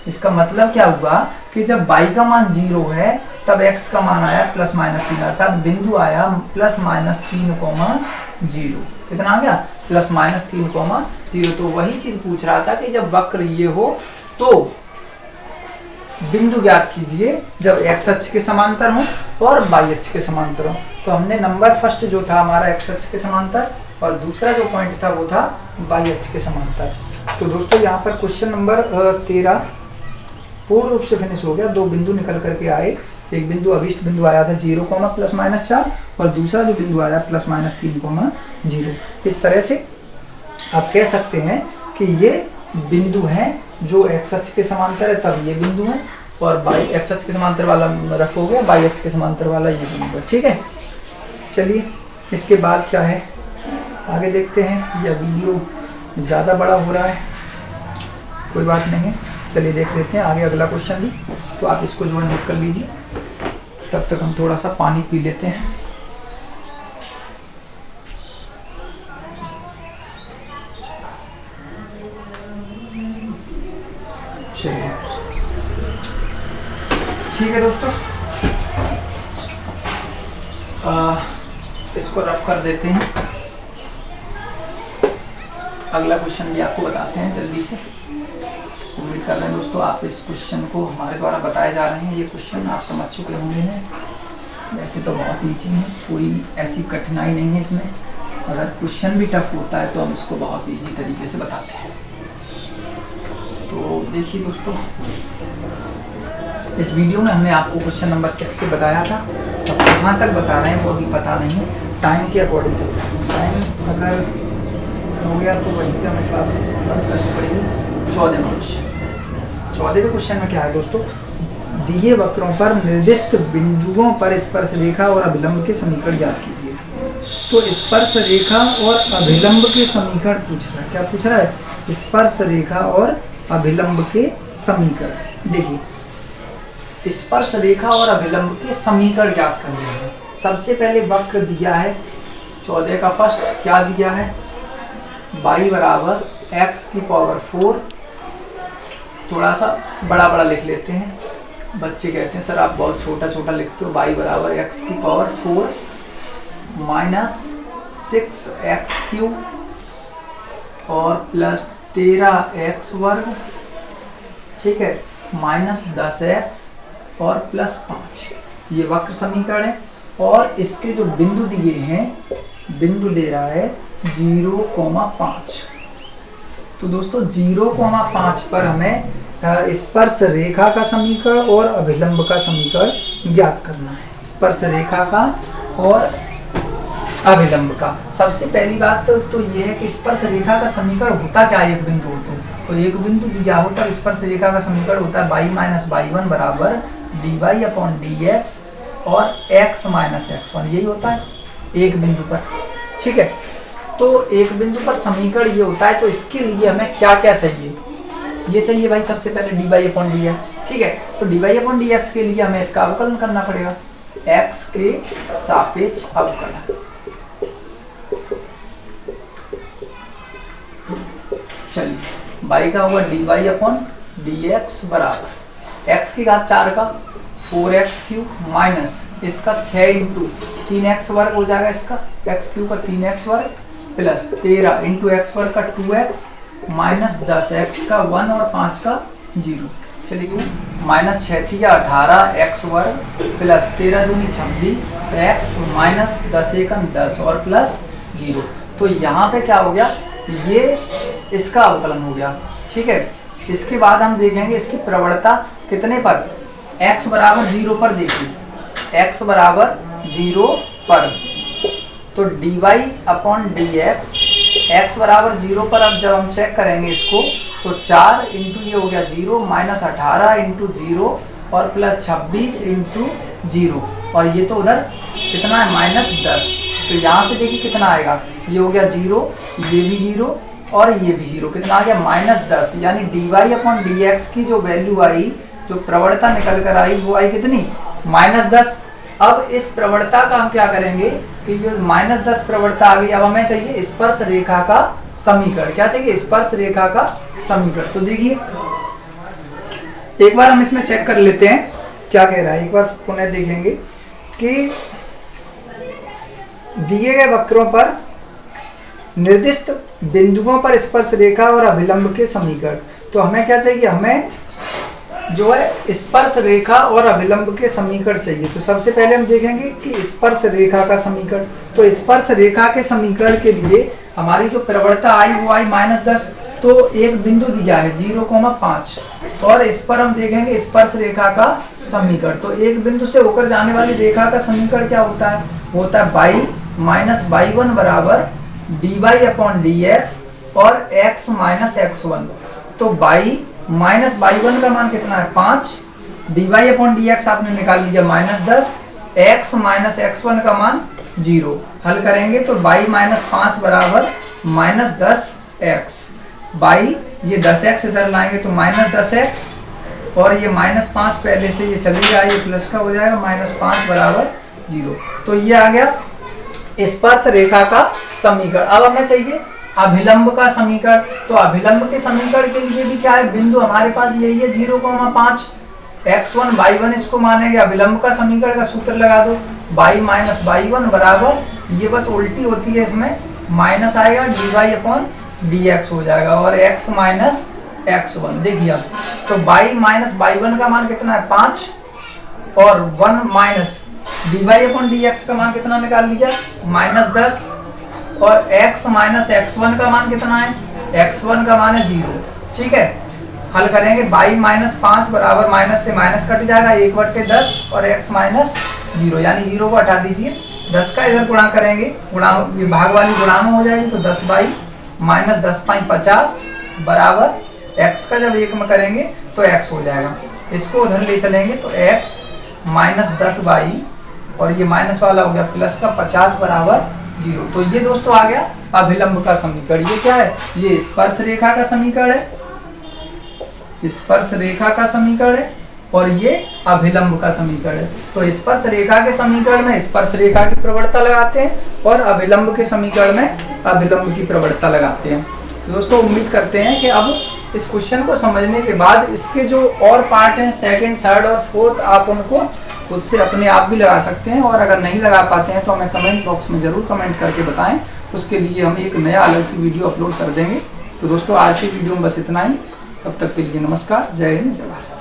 इसका मतलब क्या हुआ कि जब y का मान 0 है तब x का मान आया प्लस माइनस 3, अर्थात बिंदु आया प्लस माइनस 3,0। कितना आ गया, प्लस माइनस 3,0। तो वही चीज पूछ रहा था कि जब वक्र ये हो तो बिंदु ज्ञात कीजिए जब x अक्ष के समांतर हो और y अक्ष के समांतर हो। तो हमने नंबर फर्स्ट जो था हमारा x अक्ष के समांतर और दूसरा जो पॉइंट था वो था y अक्ष के समांतर। तो दोस्तों यहाँ पर क्वेश्चन नंबर 13 पूर्ण रूप से फिनिश हो गया। दो बिंदु निकल करके आए, एक बिंदु अभिष्ट बिंदु आया था 0, प्लस माइनस 4 और दूसरा जो बिंदु आया प्लस माइनस 3,0। इस तरह से आप कह सकते हैं कि ये बिंदु हैं जो x अक्ष के समांतर है तब ये बिंदु है, और x अक्ष के समांतर वाला रखोगे y अक्ष के समांतर वाला ये बिंदु है। ठीक है, चलिए इसके बाद क्या है आगे देखते हैं। यह वीडियो ज़्यादा बड़ा हो रहा है, कोई बात नहीं है, चलिए देख लेते हैं आगे अगला क्वेश्चन भी। तो आप इसको जो है नोट कर लीजिए, तब तक हम थोड़ा सा पानी पी लेते हैं। चलिए ठीक है दोस्तों, इसको रफ कर देते हैं। अगला क्वेश्चन भी आपको बताते हैं जल्दी से। उम्मीद कर रहे हैं दोस्तों आप इस क्वेश्चन को हमारे द्वारा बताए जा रहे हैं, ये क्वेश्चन आप समझ चुके होंगे हैं। वैसे तो बहुत ईजी है, कोई ऐसी कठिनाई नहीं है इसमें। अगर क्वेश्चन भी टफ होता है तो हम इसको बहुत ईजी तरीके से बताते हैं। तो देखिए दोस्तों, इस वीडियो में हमने आपको क्वेश्चन नंबर 6 से बताया था, अब कहाँ तक बता रहे हैं वो अभी पता नहीं है, टाइम के अकॉर्डिंग चलता है। टाइम अगर हो गया तो वहीं पे हमें क्लास बंद करनी पड़ेगी। 14वां क्वेश्चन, 14वें क्वेश्चन में क्या है दोस्तों, दिए वक्रों पर निर्दिष्ट बिंदुओं पर स्पर्श रेखा और अभिलंब के समीकरण ज्ञात कीजिए। तो स्पर्श रेखा और अभिलंब के समीकरण पूछ रहा है। क्या पूछ रहा है, स्पर्श रेखा और अभिलंब के समीकरण। देखिए स्पर्श रेखा और अभिलंब के समीकरण ज्ञात करने हैं। सबसे पहले वक्र दिया है 14 का फर्स्ट, क्या दिया है, y बराबर x⁴। थोड़ा सा बड़ा बड़ा लिख लेते हैं, बच्चे कहते हैं सर आप बहुत छोटा छोटा लिखते हो। y बराबर x⁴ माइनस 6x³ और प्लस 13x², ठीक है, माइनस 10x और प्लस 5। ये वक्र समीकरण है। और इसके जो बिंदु दिए हैं, बिंदु दे रहा है 0,5। तो दोस्तों 0,5 पर हमें स्पर्श रेखा का समीकरण और अभिलंब का समीकरण ज्ञात करना है। स्पर्श रेखा का और अभिलंब का। सबसे पहली बात तो ये है कि स्पर्श रेखा का समीकरण होता क्या है, एक बिंदु हो तो एक बिंदु दिया हो तब स्पर्श रेखा का समीकरण होता है y माइनस y1 बराबर dy/dx और x माइनस x1, यही होता है एक बिंदु पर, ठीक है। तो एक बिंदु पर समीकरण ये होता है। तो इसके लिए हमें क्या क्या चाहिए, ये चाहिए भाई सबसे पहले dy/dx, ठीक है। तो dy/dx के लिए हमें इसका अवकलन करना पड़ेगा, x के सापेक्ष अवकलन। चलिए y का होगा dy/dx बराबर x की घात 4 का 4x³ माइनस इसका 6 इंटू 3x² हो जाएगा, इसका x³ का 3x² प्लस 13 इंटू x² का 2x माइनस 10x का 1 और 5 का 0। चलिए माइनस 6 या 18x² प्लस 13 दूनी 26 x माइनस 10 एकम 10 और प्लस 0। तो यहाँ पे क्या हो गया, ये इसका अवकलन हो गया, ठीक है। इसके बाद हम देखेंगे इसकी प्रवणता कितने पर, x बराबर 0 पर। देखिए x बराबर 0 पर, तो dy/dx x बराबर 0 पर। अब जब हम चेक करेंगे इसको तो 4 इंटू ये हो गया 0 माइनस 18 इंटू 0 और प्लस 26 इंटू 0 और ये तो उधर कितना है माइनस 10। तो यहाँ से देखिए कितना आएगा, ये हो गया 0, ये भी 0 और ये भी 0, कितना आ गया माइनस 10। यानी dy/dx की जो वैल्यू आई, जो प्रवणता निकल कर आई, वो आई कितनी, माइनस 10। अब इस प्रवणता का हम क्या करेंगे कि जो माइनस 10 प्रवणता आ गई, अब हमें चाहिए स्पर्श रेखा का समीकरण। क्या चाहिए, स्पर्श रेखा का समीकरण। तो देखिए एक बार हम इसमें चेक कर लेते हैं क्या कह रहा है, एक बार पुनः देखेंगे कि दिए गए वक्रों पर निर्दिष्ट बिंदुओं पर स्पर्श रेखा और अभिलंब के समीकरण। तो हमें क्या चाहिए, हमें जो है स्पर्श रेखा और अभिलंब के समीकरण चाहिए। तो सबसे पहले हम देखेंगे कि स्पर्श रेखा का समीकरण। तो स्पर्श रेखा के समीकरण के लिए हमारी जो प्रवणता आई वो आई माइनस 10। तो एक बिंदु दिया है 0,5 और इस पर हम देखेंगे स्पर्श रेखा का समीकरण। तो एक बिंदु से होकर जाने वाली रेखा का समीकरण क्या होता है, होता है y माइनस y1 बराबर dy/dx और x माइनस x1। तो y माइनस y1 का मान कितना है 5, dy/dx आपने निकाल लिया माइनस 10, x माइनस x1 का मान 0। हल करेंगे तो y माइनस 5 बराबर माइनस 10x। y ये 10x इधर लाएंगे तो माइनस 10x और ये माइनस 5 पहले से ये चलेगा, ये प्लस का हो जाएगा, माइनस 5 बराबर 0। तो ये आ गया स्पर्श रेखा का समीकरण। अब हमें चाहिए अभिलंब का समीकरण। तो अभिलंब के समीकरण के लिए भी क्या है, बिंदु हमारे पास यही है 0,5, x1 y1 इसको मानेंगे। अभिलंब का समीकरण का सूत्र लगा दो, y माइनस y1 बराबर, ये बस उल्टी होती है, इसमें माइनस आएगा, dy/dx हो जाएगा और x माइनस x1। देखिए अब तो y माइनस y1 का मान कितना है 5 और 1 माइनस dy/dx का मान कितना निकाल लिया माइनस 10 और x माइनस x1 का मान कितना है, x1 का मान है 0, ठीक है। हल करेंगे y माइनस 5 बराबर, माइनस से माइनस कट जाएगा, 1/10 और x माइनस 0, यानी 0 को हटा दीजिए, 10 का इधर गुणा करेंगे, गुणा विभाग वाली गुणा में हो जाएगी, तो 10y माइनस 10/50 बराबर x का जब 1 में करेंगे तो x हो जाएगा। इसको उधर ले चलेंगे तो x माइनस 10y और ये माइनस वाला हो गया प्लस का 50 बराबर 0। तो ये दोस्तों आ गया अभिलंब का समीकरण। ये क्या है, ये स्पर्श रेखा का समीकरण है, स्पर्श रेखा का समीकरण है और ये अभिलंब का समीकरण है। तो स्पर्श रेखा के समीकरण में स्पर्श रेखा की प्रवणता लगाते हैं और अभिलंब के समीकरण में अभिलंब की प्रवणता लगाते हैं। तो दोस्तों उम्मीद करते हैं कि अब इस क्वेश्चन को समझने के बाद इसके जो और पार्ट हैं सेकंड, थर्ड और फोर्थ, आप उनको खुद से अपने आप भी लगा सकते हैं, और अगर नहीं लगा पाते हैं तो हमें कमेंट बॉक्स में जरूर कमेंट करके बताएं। उसके लिए हम एक नया अलग सी वीडियो अपलोड कर देंगे। तो दोस्तों आज की वीडियो में बस इतना ही। तब तक के लिए नमस्कार, जय हिंद, जय भारत।